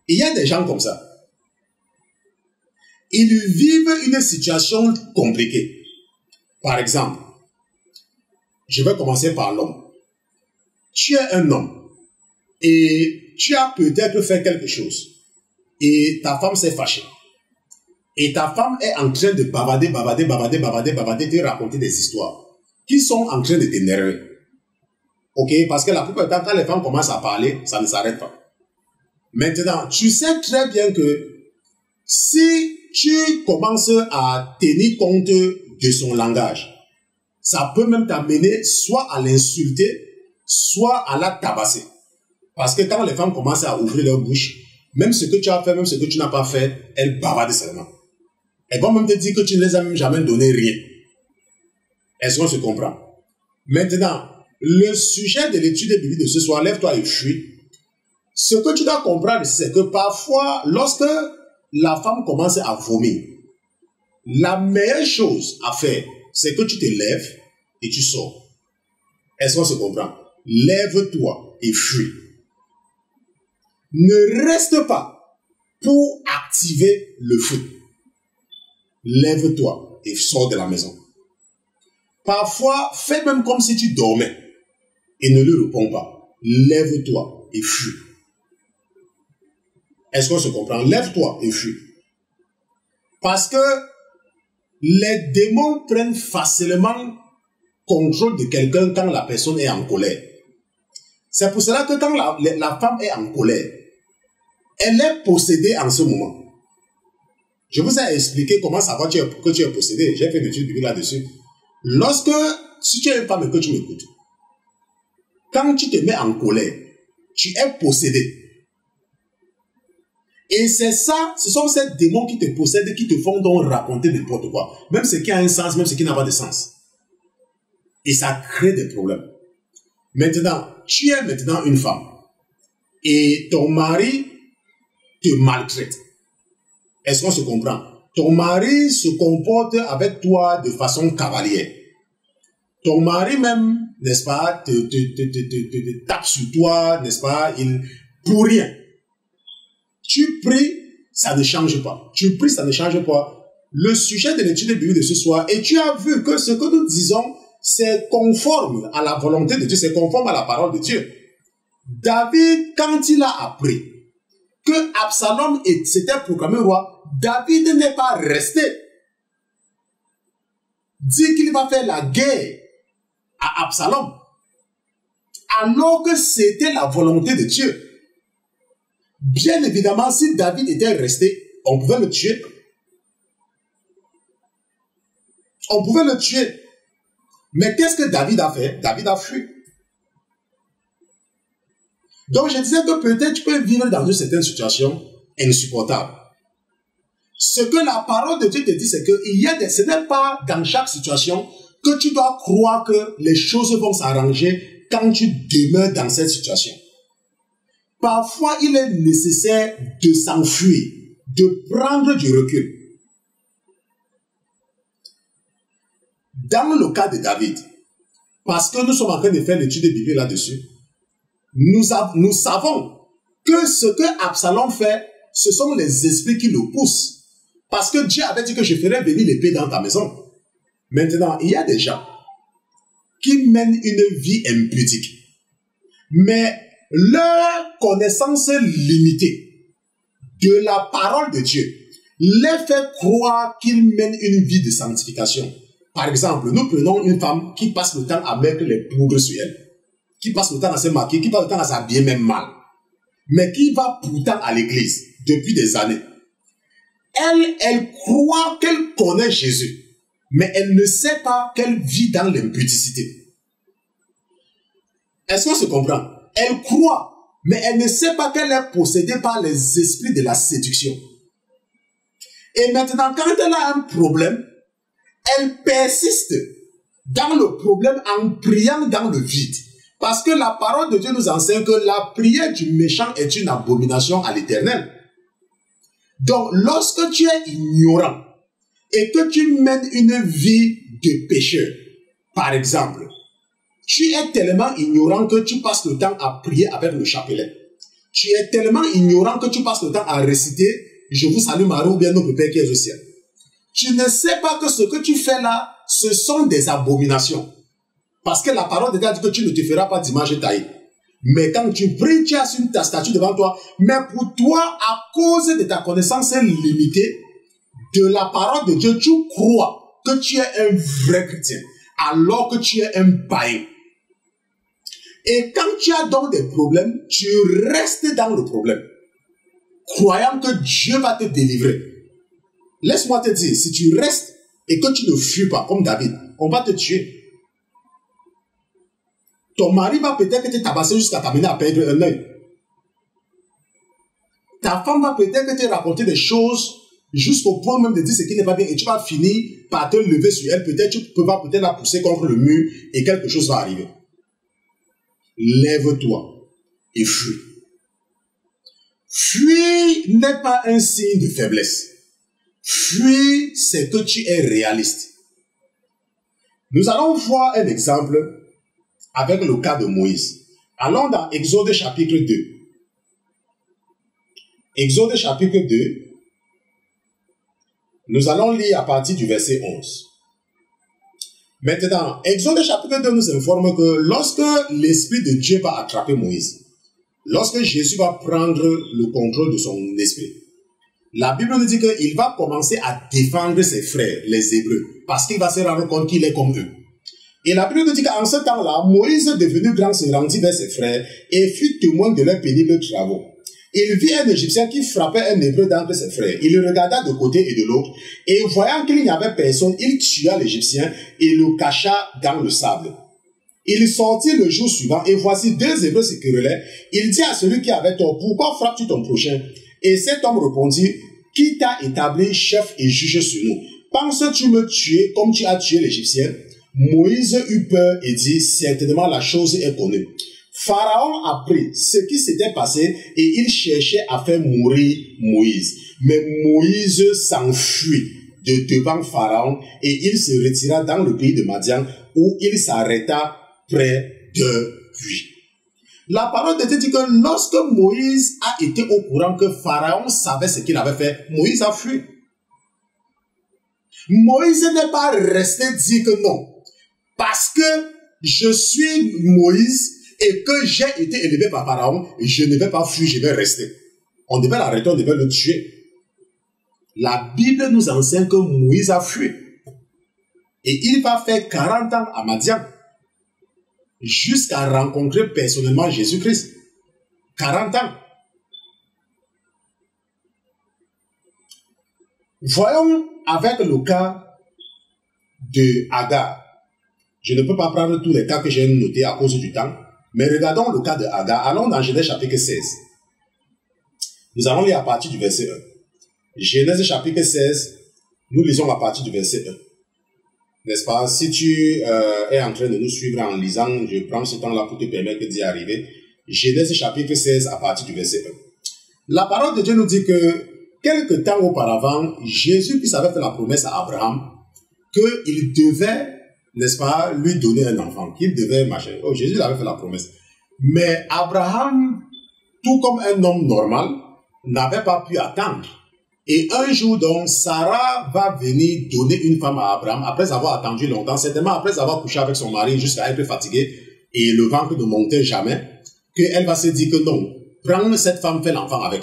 Il y a des gens comme ça. Ils vivent une situation compliquée. Par exemple, je vais commencer par l'homme. Tu es un homme et tu as peut-être fait quelque chose et ta femme s'est fâchée. Et ta femme est en train de bavarder, te raconter des histoires qui sont en train de t'énerver. Ok? Parce que la plupart du temps, quand les femmes commencent à parler, ça ne s'arrête pas. Maintenant, tu sais très bien que si tu commences à tenir compte de son langage, ça peut même t'amener soit à l'insulter, soit à la tabasser. Parce que quand les femmes commencent à ouvrir leur bouche, même ce que tu as fait, même ce que tu n'as pas fait, elles bavardent seulement. Elles vont même te dire que tu ne les as même jamais donné rien. Est-ce qu'on se comprend? Maintenant, le sujet de l'étude biblique de ce soir, lève-toi et fuis. Ce que tu dois comprendre, c'est que parfois, lorsque la femme commence à vomir, la meilleure chose à faire, c'est que tu te lèves et tu sors. Est-ce qu'on se comprend? Lève-toi et fuis. Ne reste pas pour activer le feu. Lève-toi et sors de la maison. Parfois, fais même comme si tu dormais et ne lui réponds pas. Lève-toi et fuis. Est-ce qu'on se comprend? Lève-toi et fuis. Parce que les démons prennent facilement contrôle de quelqu'un quand la personne est en colère. C'est pour cela que quand la femme est en colère, elle est possédée en ce moment. Je vous ai expliqué comment savoir que tu es possédé. J'ai fait une étude biblique là-dessus. Si tu es une femme et que tu m'écoutes, quand tu te mets en colère, tu es possédé. Et c'est ça, ce sont ces démons qui te possèdent, qui te font donc raconter n'importe quoi. Même ce qui a un sens, même ce qui n'a pas de sens. Et ça crée des problèmes. Maintenant, tu es maintenant une femme. Et ton mari te maltraite. Est-ce qu'on se comprend? Ton mari se comporte avec toi de façon cavalière. Ton mari même, n'est-ce pas, te tape sur toi, n'est-ce pas, pour rien. Tu pries, ça ne change pas. Tu pries, ça ne change pas. Le sujet de l'étude biblique de ce soir, et tu as vu que ce que nous disons, c'est conforme à la volonté de Dieu, c'est conforme à la parole de Dieu. David, quand il a appris que Absalom s'était proclamé roi, David n'est pas resté. Dit qu'il va faire la guerre à Absalom, alors que c'était la volonté de Dieu. Bien évidemment, si David était resté, on pouvait le tuer. On pouvait le tuer. Mais qu'est-ce que David a fait? David a fui. Donc je disais que peut-être tu peux vivre dans une certaine situation insupportable. Ce que la parole de Dieu te dit, c'est que ce n'est pas dans chaque situation que tu dois croire que les choses vont s'arranger quand tu demeures dans cette situation. Parfois, il est nécessaire de s'enfuir, de prendre du recul. Dans le cas de David, parce que nous sommes en train de faire l'étude biblique là-dessus, nous savons que ce que Absalom fait, ce sont les esprits qui le poussent. Parce que Dieu avait dit que je ferai venir l'épée dans ta maison. Maintenant, il y a des gens qui mènent une vie impudique. Mais leur connaissance limitée de la parole de Dieu les fait croire qu'ils mènent une vie de sanctification. Par exemple, nous prenons une femme qui passe le temps à mettre les poudres sur elle, qui passe le temps à se maquiller, qui passe le temps à s'habiller même mal, mais qui va pourtant à l'église depuis des années. Elle croit qu'elle connaît Jésus, mais elle ne sait pas qu'elle vit dans l'impudicité. Est-ce qu'on se comprend? Elle croit, mais elle ne sait pas qu'elle est possédée par les esprits de la séduction. Et maintenant, quand elle a un problème, elle persiste dans le problème en priant dans le vide. Parce que la parole de Dieu nous enseigne que la prière du méchant est une abomination à l'Éternel. Donc, lorsque tu es ignorant et que tu mènes une vie de pécheur, par exemple, tu es tellement ignorant que tu passes le temps à prier avec le chapelet. Tu es tellement ignorant que tu passes le temps à réciter « Je vous salue Marie » ou bien « Notre Père qui est au ciel ». Tu ne sais pas que ce que tu fais là, ce sont des abominations. Parce que la parole de Dieu dit que tu ne te feras pas d'image taillée. Mais quand tu pries, tu as ta statue devant toi. Mais pour toi, à cause de ta connaissance limitée de la parole de Dieu, tu crois que tu es un vrai chrétien, alors que tu es un païen. Et quand tu as donc des problèmes, tu restes dans le problème, croyant que Dieu va te délivrer. Laisse-moi te dire, si tu restes et que tu ne fuis pas, comme David, on va te tuer. Ton mari va peut-être te tabasser jusqu'à t'amener à perdre un œil. Ta femme va peut-être te raconter des choses jusqu'au point même de dire ce qui n'est pas bien et tu vas finir par te lever sur elle. Peut-être tu vas peut-être la pousser contre le mur et quelque chose va arriver. Lève-toi et fuis. Fuir n'est pas un signe de faiblesse. Fuir, c'est que tu es réaliste. Nous allons voir un exemple avec le cas de Moïse. Allons dans Exode chapitre 2. Exode chapitre 2. Nous allons lire à partir du verset 11. Maintenant, Exode chapitre 2 nous informe que lorsque l'Esprit de Dieu va attraper Moïse, lorsque Jésus va prendre le contrôle de son esprit, la Bible nous dit qu'il va commencer à défendre ses frères, les Hébreux, parce qu'il va se rendre compte qu'il est comme eux. Et la Bible nous dit qu'en ce temps-là, Moïse, devenu grand, se rendit vers ses frères et fut témoin de leurs pénibles travaux. Il vit un Égyptien qui frappait un Hébreu d'entre ses frères. Il le regarda de côté et de l'autre, et voyant qu'il n'y avait personne, il tua l'Égyptien et le cacha dans le sable. Il sortit le jour suivant, et voici deux Hébreux se querellaient. Il dit à celui qui avait tort, « Pourquoi frappes-tu ton prochain ?» Et cet homme répondit, « Qui t'a établi chef et juge sur nous? Penses-tu me tuer comme tu as tué l'Égyptien ?» Moïse eut peur et dit, « Certainement la chose est connue. » Pharaon apprit ce qui s'était passé et il cherchait à faire mourir Moïse. Mais Moïse s'enfuit de devant Pharaon et il se retira dans le pays de Madian où il s'arrêta près de lui. La parole de Dieu dit que lorsque Moïse a été au courant que Pharaon savait ce qu'il avait fait, Moïse a fui. Moïse n'est pas resté dire que non. Parce que je suis Moïse et que j'ai été élevé par Pharaon, je ne vais pas fuir, je vais rester. On devait l'arrêter, on devait le tuer. La Bible nous enseigne que Moïse a fui. Et il va faire 40 ans à Madian, jusqu'à rencontrer personnellement Jésus-Christ. 40 ans. Voyons avec le cas de Agar. Je ne peux pas prendre tous les cas que j'ai notés à cause du temps, mais regardons le cas de Agar. Allons dans Genèse chapitre 16. Nous allons lire à partir du verset 1. Genèse chapitre 16, nous lisons à partir du verset 1. N'est-ce pas? Si tu es en train de nous suivre en lisant, je prends ce temps-là pour te permettre d'y arriver. Genèse chapitre 16 à partir du verset 1. La parole de Dieu nous dit que quelque temps auparavant, Jésus-Christ avait fait la promesse à Abraham qu'il devait, n'est-ce pas, lui donner un enfant, qu'il devait marcher. Oh, Jésus avait fait la promesse. Mais Abraham, tout comme un homme normal, n'avait pas pu attendre. Et un jour donc, Sarah va venir donner une femme à Abraham après avoir attendu longtemps, certainement après avoir couché avec son mari jusqu'à être fatiguée et le ventre ne montait jamais, qu'elle va se dire que non, prends cette femme, fais l'enfant avec.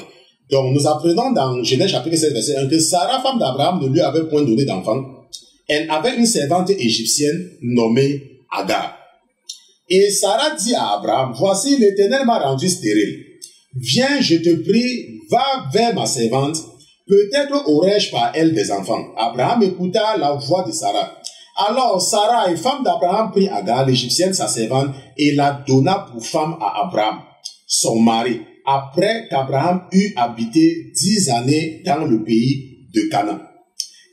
Donc nous apprenons dans Genèse chapitre 16 verset 1 que Sarah, femme d'Abraham, ne lui avait point donné d'enfant. Elle avait une servante égyptienne nommée Agar. Et Sarah dit à Abraham, voici l'Éternel m'a rendu stérile. Viens, je te prie, va vers ma servante. Peut-être aurais-je par elle des enfants. Abraham écouta la voix de Sarah. Alors Sarah, femme d'Abraham, prit Agar, l'Égyptienne, sa servante, et la donna pour femme à Abraham, son mari, après qu'Abraham eut habité 10 années dans le pays de Canaan.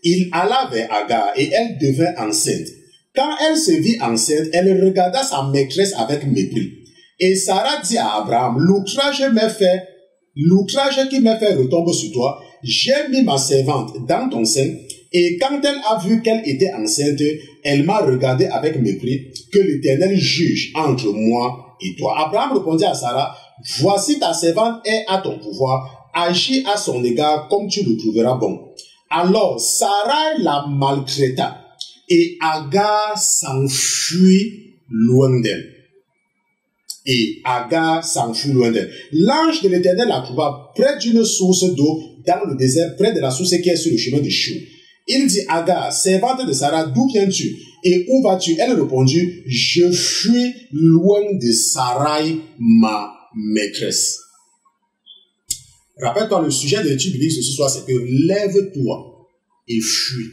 Il alla vers Agar et elle devint enceinte. Quand elle se vit enceinte, elle regarda sa maîtresse avec mépris. Et Sarah dit à Abraham, l'outrage qui m'est fait retombe sur toi. J'ai mis ma servante dans ton sein, et quand elle a vu qu'elle était enceinte, elle m'a regardé avec mépris, que l'Éternel juge entre moi et toi. Abraham répondit à Sarah, voici ta servante est à ton pouvoir, agis à son égard comme tu le trouveras bon. Alors Sarah la maltraita, et Agar s'enfuit loin d'elle. L'ange de l'Éternel la trouva près d'une source d'eau dans le désert, près de la source qui est sur le chemin de Chou. Il dit, Agar, servante de Sarah, d'où viens-tu et où vas-tu? Elle répondit, je fuis loin de Sarai, ma maîtresse. Rappelle-toi, le sujet de l'étude biblique ce soir, c'est que lève-toi et fuis.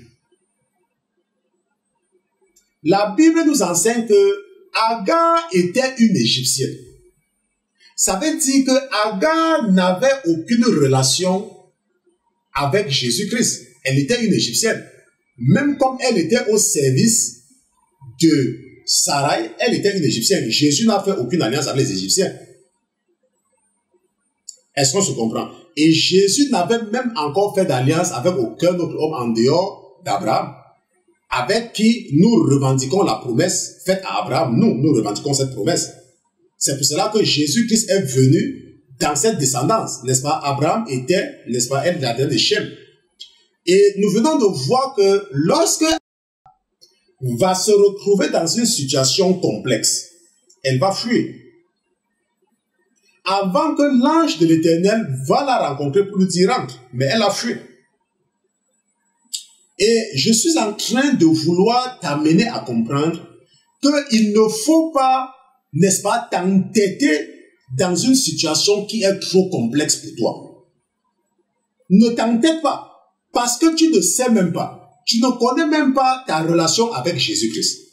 La Bible nous enseigne que Agar était une Égyptienne. Ça veut dire que Agar n'avait aucune relation avec Jésus-Christ. Elle était une Égyptienne. Même comme elle était au service de Sarai, elle était une Égyptienne. Jésus n'a fait aucune alliance avec les Égyptiens. Est-ce qu'on se comprend? Et Jésus n'avait même encore fait d'alliance avec aucun autre homme en dehors d'Abraham, avec qui nous revendiquons la promesse faite à Abraham. Nous revendiquons cette promesse. C'est pour cela que Jésus-Christ est venu dans cette descendance, n'est-ce pas? Abraham était, n'est-ce pas, elle la de Shem. Et nous venons de voir que lorsque va se retrouver dans une situation complexe, elle va fuir. Avant que l'ange de l'Éternel va la rencontrer pour lui dire rentre, mais elle a fui. Et je suis en train de vouloir t'amener à comprendre qu'il ne faut pas, n'est-ce pas, t'entêter dans une situation qui est trop complexe pour toi. Ne t'entête pas, parce que tu ne sais même pas, tu ne connais même pas ta relation avec Jésus-Christ.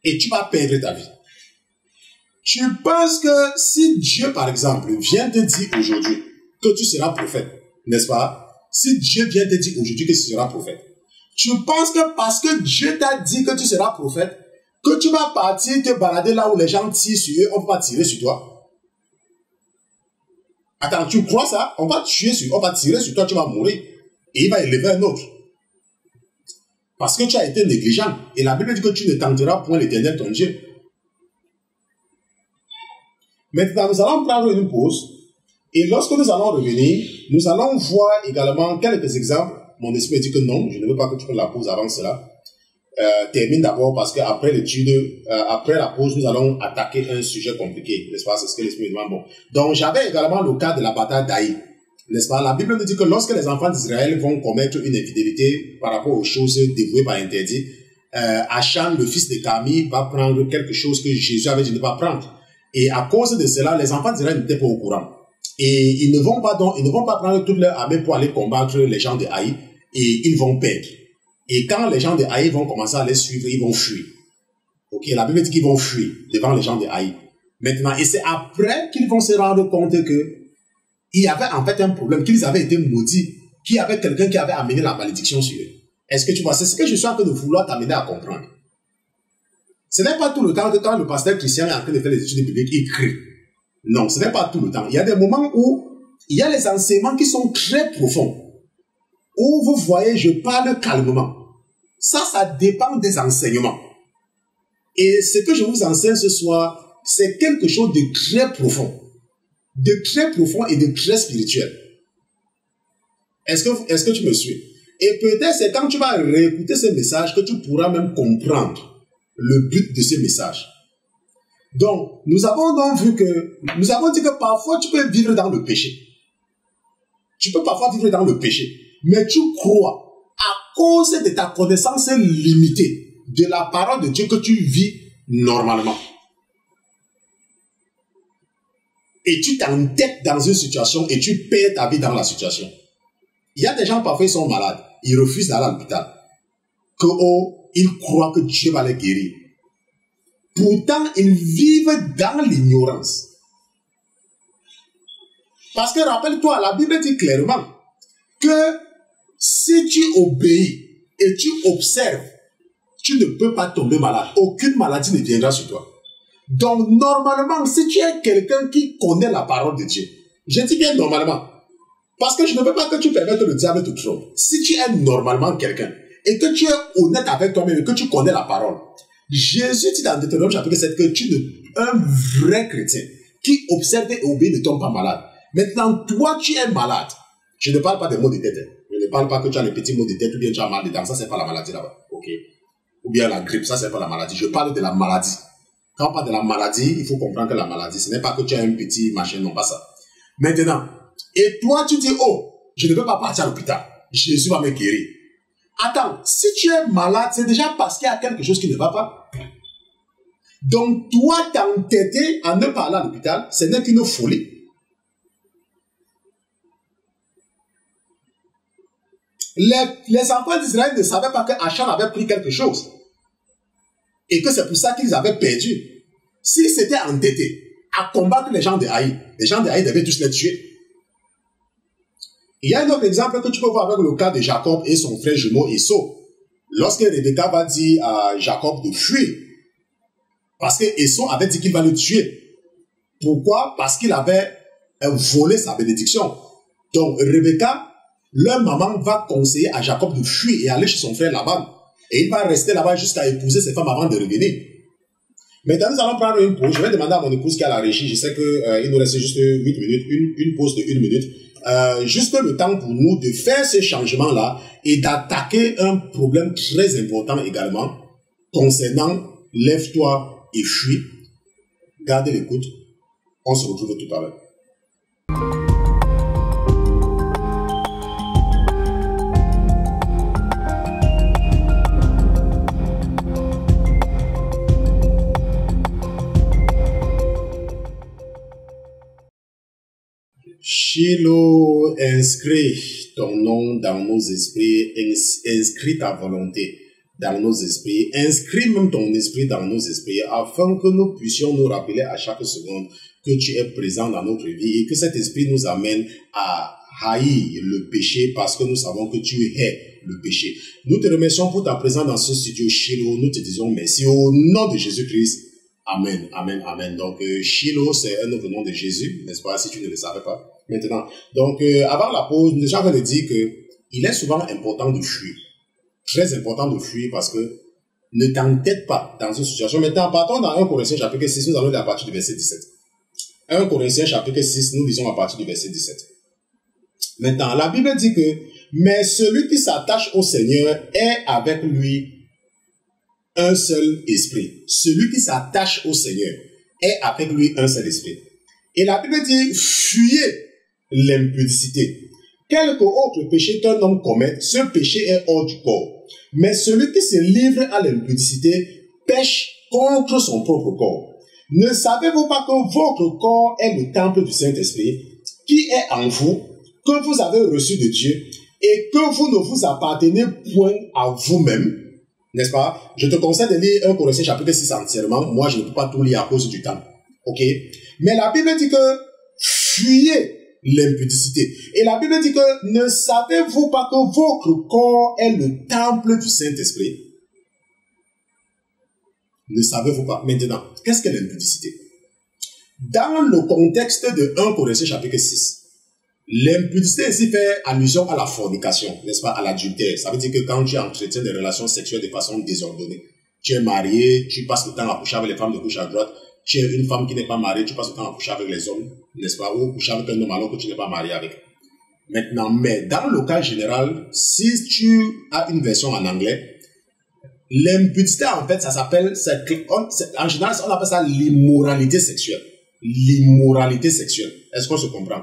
Et tu vas perdre ta vie. Tu penses que si Dieu, par exemple, vient te dire aujourd'hui que tu seras prophète, n'est-ce pas? Si Dieu vient te dire aujourd'hui que tu seras prophète, tu penses que parce que Dieu t'a dit que tu seras prophète, que tu vas partir te balader là où les gens tirent sur eux, on va tirer sur toi? Attends, tu crois ça? On va tirer sur toi, tu vas mourir. Et il va élever un autre. Parce que tu as été négligent. Et la Bible dit que tu ne tenteras point l'Éternel ton Dieu. Maintenant, nous allons prendre une pause. Et lorsque nous allons revenir, nous allons voir également quelques exemples. Mon esprit dit que non, je ne veux pas que tu prennes la pause avant cela. Termine d'abord parce qu'après l'étude, après la pause, nous allons attaquer un sujet compliqué. N'est-ce pas? C'est ce que l'esprit demande. Bon. Donc, j'avais également le cas de la bataille d'Aï. N'est-ce pas? La Bible nous dit que lorsque les enfants d'Israël vont commettre une infidélité par rapport aux choses dévouées par interdit, Achan, le fils de Carmi, va prendre quelque chose que Jésus avait dit de ne pas prendre. Et à cause de cela, les enfants d'Israël n'étaient pas au courant. Et ils ne vont pas prendre toute leur armée pour aller combattre les gens de Haï. et ils vont perdre. Et quand les gens de Haï vont commencer à les suivre, ils vont fuir. Ok, la Bible dit qu'ils vont fuir devant les gens de Haï. Maintenant, et c'est après qu'ils vont se rendre compte que il y avait en fait un problème, qu'ils avaient été maudits, qu'il y avait quelqu'un qui avait amené la malédiction sur eux. Est-ce que tu vois, c'est ce que je suis en train de vouloir t'amener à comprendre. Ce n'est pas tout le temps que quand le pasteur Christian est en train de faire les études bibliques, il crie. Non, ce n'est pas tout le temps. Il y a des moments où il y a les enseignements qui sont très profonds. Où vous voyez, je parle calmement. Ça dépend des enseignements. Et ce que je vous enseigne ce soir, c'est quelque chose de très profond. De très profond et de très spirituel. Est-ce que tu me suis? Et peut-être c'est quand tu vas réécouter ce message que tu pourras même comprendre le but de ce message. Donc, nous avons dit que parfois tu peux vivre dans le péché. Tu peux parfois vivre dans le péché. Mais tu crois, à cause de ta connaissance limitée de la parole de Dieu, que tu vis normalement. Et tu t'entêtes dans une situation et tu perds ta vie dans la situation. Il y a des gens, parfois, ils sont malades. Ils refusent d'aller à l'hôpital. Ils croient que Dieu va les guérir. Pourtant, ils vivent dans l'ignorance. Parce que rappelle-toi, la Bible dit clairement que si tu obéis et tu observes, tu ne peux pas tomber malade. Aucune maladie ne viendra sur toi. Donc, normalement, si tu es quelqu'un qui connaît la parole de Dieu, je dis bien normalement, parce que je ne veux pas que tu permettes que le diable te trompe. Si tu es normalement quelqu'un et que tu es honnête avec toi-même et que tu connais la parole, Jésus dit dans Deutéronome chapitre 7 que tu es un vrai chrétien qui observe et obéit ne tombe pas malade. Maintenant, toi, tu es malade. Je ne parle pas des maux de tête. Je ne parle pas que tu as les petits maux de tête ou bien tu as mal dedans. Ça, c'est pas la maladie là-bas. Ok? Ou bien la grippe, ça, c'est pas la maladie. Je parle de la maladie. Quand on parle de la maladie, il faut comprendre que la maladie, ce n'est pas que tu as un petit machin, non, pas ça. Maintenant, et toi, tu dis, oh, je ne veux pas partir à l'hôpital. Jésus va me guérir. Attends, si tu es malade, c'est déjà parce qu'il y a quelque chose qui ne va pas. Donc, toi, t'entêter à ne pas aller à l'hôpital, ce n'est qu'une folie. Les enfants d'Israël ne savaient pas qu'Achan avait pris quelque chose. Et que c'est pour ça qu'ils avaient perdu. S'ils s'étaient entêtés à combattre les gens de Haï devaient tous les tuer. Il y a un autre exemple que tu peux voir avec le cas de Jacob et son frère jumeau Esau. Lorsque Rebecca va dire à Jacob de fuir, parce que Esau avait dit qu'il va le tuer. Pourquoi? Parce qu'il avait volé sa bénédiction. Donc Rebecca, leur maman, va conseiller à Jacob de fuir et aller chez son frère Laban. Et il va rester là-bas jusqu'à épouser ses femmes avant de revenir. Maintenant, nous allons prendre une pause. Je vais demander à mon épouse qui a la régie. Je sais qu'il nous reste juste 8 minutes, une pause de 1 minute. Juste le temps pour nous de faire ce changement-là et d'attaquer un problème très important également concernant lève-toi et fuis. Gardez l'écoute. On se retrouve tout à l'heure. Shiloh, inscris ton nom dans nos esprits, inscris ta volonté dans nos esprits, inscris même ton esprit dans nos esprits, afin que nous puissions nous rappeler à chaque seconde que tu es présent dans notre vie et que cet esprit nous amène à haïr le péché parce que nous savons que tu hais le péché. Nous te remercions pour ta présence dans ce studio Shiloh, nous te disons merci au nom de Jésus-Christ. Amen, amen, amen. Donc, Shiloh, c'est un nouveau nom de Jésus, n'est-ce pas, si tu ne le savais pas. Maintenant, donc, avant la pause, déjà, on va dire que il est souvent important de fuir. Très important de fuir parce que ne t'entête pas dans une situation. Maintenant, partons dans 1 Corinthiens chapitre 6, nous allons lire à partir du verset 17. 1 Corinthiens chapitre 6, nous lisons à partir du verset 17. Maintenant, la Bible dit que, mais celui qui s'attache au Seigneur est avec lui un seul esprit. Celui qui s'attache au Seigneur est avec lui un seul esprit. Et la Bible dit, fuyez l'impudicité. Quelque autre péché qu'un homme commette, ce péché est hors du corps. Mais celui qui se livre à l'impudicité pêche contre son propre corps. Ne savez-vous pas que votre corps est le temple du Saint-Esprit qui est en vous, que vous avez reçu de Dieu et que vous ne vous appartenez point à vous-même, n'est-ce pas? Je te conseille de lire 1 Corinthiens chapitre 6 entièrement. Moi, je ne peux pas tout lire à cause du temps. Ok? Mais la Bible dit que fuyez l'impudicité. Et la Bible dit que ne savez-vous pas que votre corps est le temple du Saint-Esprit? Ne savez-vous pas? Maintenant, qu'est-ce que l'impudicité? Dans le contexte de 1 Corinthiens chapitre 6, l'impudicité ici fait allusion à la fornication, n'est-ce pas, à l'adultère. Ça veut dire que quand tu entretiens des relations sexuelles de façon désordonnée, tu es marié, tu passes le temps à coucher avec les femmes de gauche à droite, tu es une femme qui n'est pas mariée, tu passes le temps à coucher avec les hommes, n'est-ce pas, ou coucher avec un homme alors que tu n'es pas marié avec. Maintenant, mais dans le cas général, si tu as une version en anglais, l'impudicité, en fait, ça s'appelle, en général, on appelle ça l'immoralité sexuelle. L'immoralité sexuelle. Est-ce qu'on se comprend?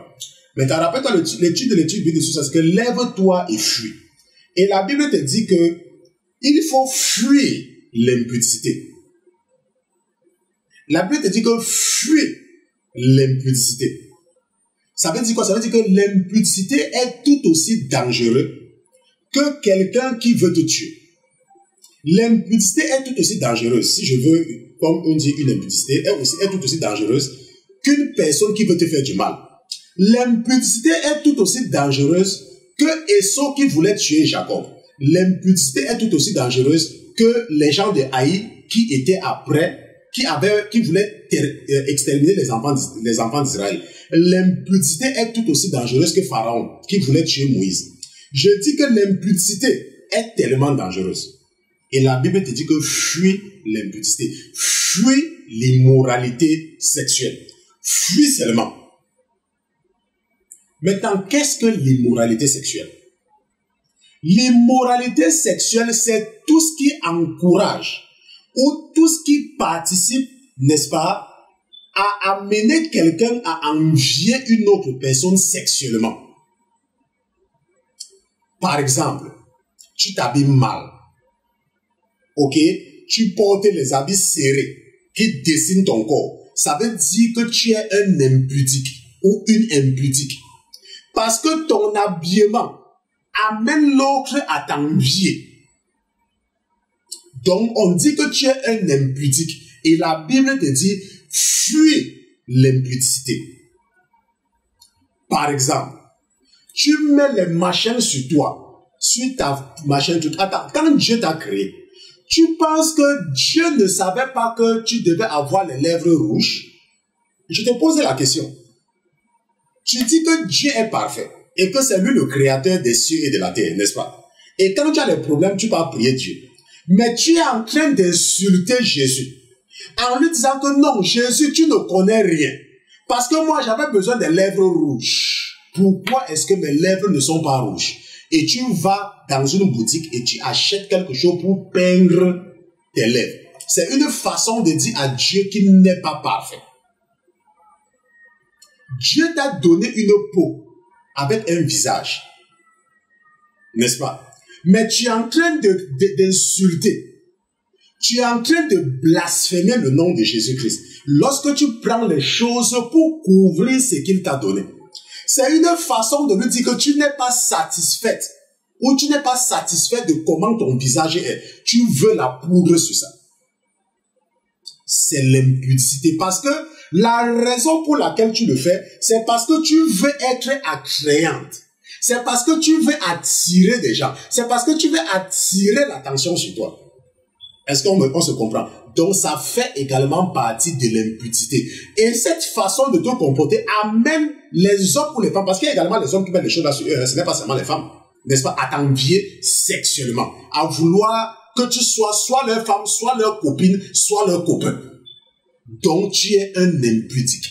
Maintenant, rappelle-toi l'étude biblique sur ça, c'est que lève-toi et fuis. Et la Bible te dit que il faut fuir l'impudicité. La Bible te dit que fuis l'impudicité. Ça veut dire quoi? Ça veut dire que l'impudicité est tout aussi dangereux que quelqu'un qui veut te tuer. L'impudicité est tout aussi dangereuse, si je veux, comme on dit, une impudicité est tout aussi dangereuse qu'une personne qui veut te faire du mal. L'impudicité est tout aussi dangereuse que Esau qui voulait tuer Jacob. L'impudicité est tout aussi dangereuse que les gens de Haï qui étaient après, qui voulaient exterminer les enfants d'Israël. L'impudicité est tout aussi dangereuse que Pharaon qui voulait tuer Moïse. Je dis que l'impudicité est tellement dangereuse. Et la Bible te dit que fuis l'impudicité, fuis l'immoralité sexuelle, fuis seulement. Maintenant, qu'est-ce que l'immoralité sexuelle? L'immoralité sexuelle, c'est tout ce qui encourage ou tout ce qui participe, n'est-ce pas, à amener quelqu'un à envier une autre personne sexuellement. Par exemple, tu t'habilles mal. Ok, tu portes les habits serrés qui dessinent ton corps. Ça veut dire que tu es un impudique ou une impudique. Parce que ton habillement amène l'autre à t'envier. Donc, on dit que tu es un impudique. Et la Bible te dit, fuis l'impudicité. Par exemple, tu mets les machins sur toi, sur ta machine. Attends, quand Dieu t'a créé, tu penses que Dieu ne savait pas que tu devais avoir les lèvres rouges? Je te pose la question. Tu dis que Dieu est parfait et que c'est lui le créateur des cieux et de la terre, n'est-ce pas? Et quand tu as des problèmes, tu vas prier Dieu. Mais tu es en train d'insulter Jésus en lui disant que non, Jésus, tu ne connais rien. Parce que moi, j'avais besoin des lèvres rouges. Pourquoi est-ce que mes lèvres ne sont pas rouges? Et tu vas dans une boutique et tu achètes quelque chose pour peindre tes lèvres. C'est une façon de dire à Dieu qu'il n'est pas parfait. Dieu t'a donné une peau avec un visage. N'est-ce pas? Mais tu es en train d'insulter. Tu es en train de blasphémer le nom de Jésus-Christ. Lorsque tu prends les choses pour couvrir ce qu'il t'a donné. C'est une façon de lui dire que tu n'es pas satisfaite ou tu n'es pas satisfait de comment ton visage est. Tu veux la poudre sur ça. C'est l'impudicité. Parce que la raison pour laquelle tu le fais, c'est parce que tu veux être attrayante. C'est parce que tu veux attirer des gens. C'est parce que tu veux attirer l'attention sur toi. Est-ce qu'on se comprend? Donc, ça fait également partie de l'impudicité. Et cette façon de te comporter amène les hommes ou les femmes, parce qu'il y a également les hommes qui mettent les choses là sur eux, ce n'est pas seulement les femmes, n'est-ce pas, à t'envier sexuellement, à vouloir que tu sois soit leur femme, soit leur copine, soit leur copain. Donc, tu es un impudique.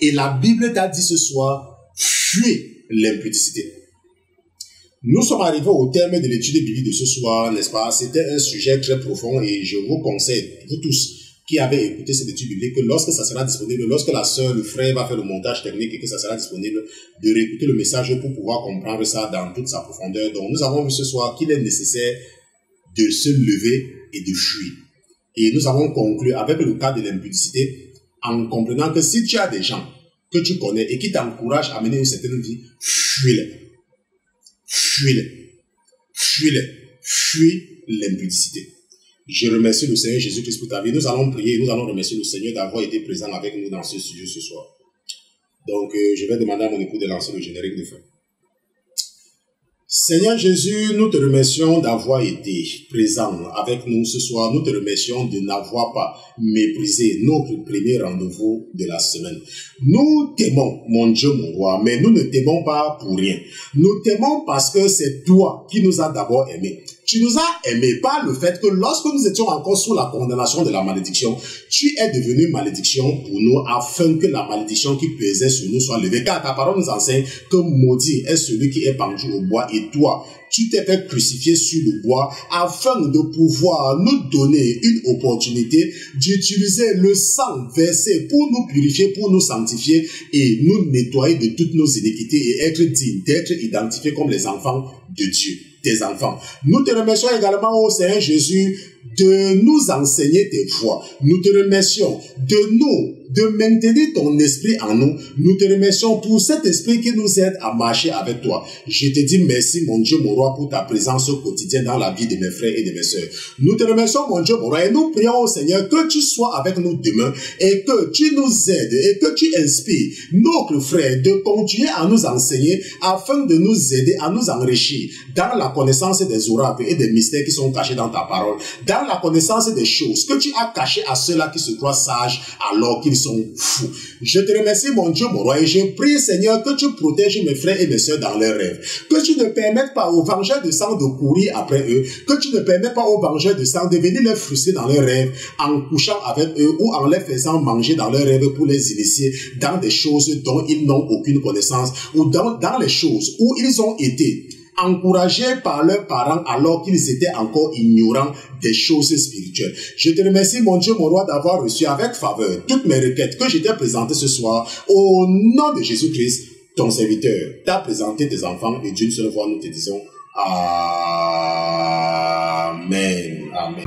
Et la Bible t'a dit ce soir, fuis l'impudicité. Nous sommes arrivés au terme de l'étude biblique de ce soir, n'est-ce pas? C'était un sujet très profond et je vous conseille, vous tous qui avez écouté cette étude biblique, que lorsque ça sera disponible, lorsque la sœur, le frère va faire le montage technique et que ça sera disponible, de réécouter le message pour pouvoir comprendre ça dans toute sa profondeur. Donc nous avons vu ce soir qu'il est nécessaire de se lever et de fuir. Et nous avons conclu avec le cas de l'impudicité en comprenant que si tu as des gens que tu connais et qui t'encouragent à mener une certaine vie, fuis-les. fuis-les. Fuis-les. Fuis l'impudicité. Je remercie le Seigneur Jésus-Christ pour ta vie. Nous allons prier, nous allons remercier le Seigneur d'avoir été présent avec nous dans ce studio ce soir. Donc, je vais demander à mon époux de lancer le générique de fin. Seigneur Jésus, nous te remercions d'avoir été présent avec nous ce soir. Nous te remercions de n'avoir pas méprisé notre premier rendez-vous de la semaine. Nous t'aimons, mon Dieu, mon roi, mais nous ne t'aimons pas pour rien. Nous t'aimons parce que c'est toi qui nous as d'abord aimés. Tu nous as aimés par le fait que lorsque nous étions encore sous la condamnation de la malédiction, tu es devenu malédiction pour nous afin que la malédiction qui pesait sur nous soit levée. Car ta parole nous enseigne que maudit est celui qui est pendu au bois et toi, tu t'es fait crucifier sur le bois afin de pouvoir nous donner une opportunité d'utiliser le sang versé pour nous purifier, pour nous sanctifier et nous nettoyer de toutes nos iniquités et être dignes d'être identifiés comme les enfants de Dieu. Tes enfants. Nous te remercions également au Seigneur Jésus de nous enseigner tes voies. Nous te remercions de maintenir ton esprit en nous. Nous te remercions pour cet esprit qui nous aide à marcher avec toi. Je te dis merci, mon Dieu, mon roi, pour ta présence quotidienne dans la vie de mes frères et de mes sœurs. Nous te remercions, mon Dieu, mon roi, et nous prions au Seigneur que tu sois avec nous demain et que tu nous aides et que tu inspires nos frères de continuer à nous enseigner afin de nous aider à nous enrichir dans la connaissance des oracles et des mystères qui sont cachés dans ta parole, dans la connaissance des choses que tu as cachées à ceux-là qui se croient sages alors qu'ils sont fous. Je te remercie, mon Dieu, mon roi, et je prie, Seigneur, que tu protèges mes frères et mes sœurs dans leurs rêves, que tu ne permettes pas aux vengeurs de sang de courir après eux, que tu ne permettes pas aux vengeurs de sang de venir les frustrer dans leurs rêves en couchant avec eux ou en les faisant manger dans leurs rêves pour les initier dans des choses dont ils n'ont aucune connaissance ou dans les choses où ils ont été encouragés par leurs parents alors qu'ils étaient encore ignorants des choses spirituelles. Je te remercie, mon Dieu, mon roi, d'avoir reçu avec faveur toutes mes requêtes que je t'ai présentées ce soir. Au nom de Jésus-Christ, ton serviteur t'a présenté tes enfants et d'une seule voix nous te disons Amen. Amen.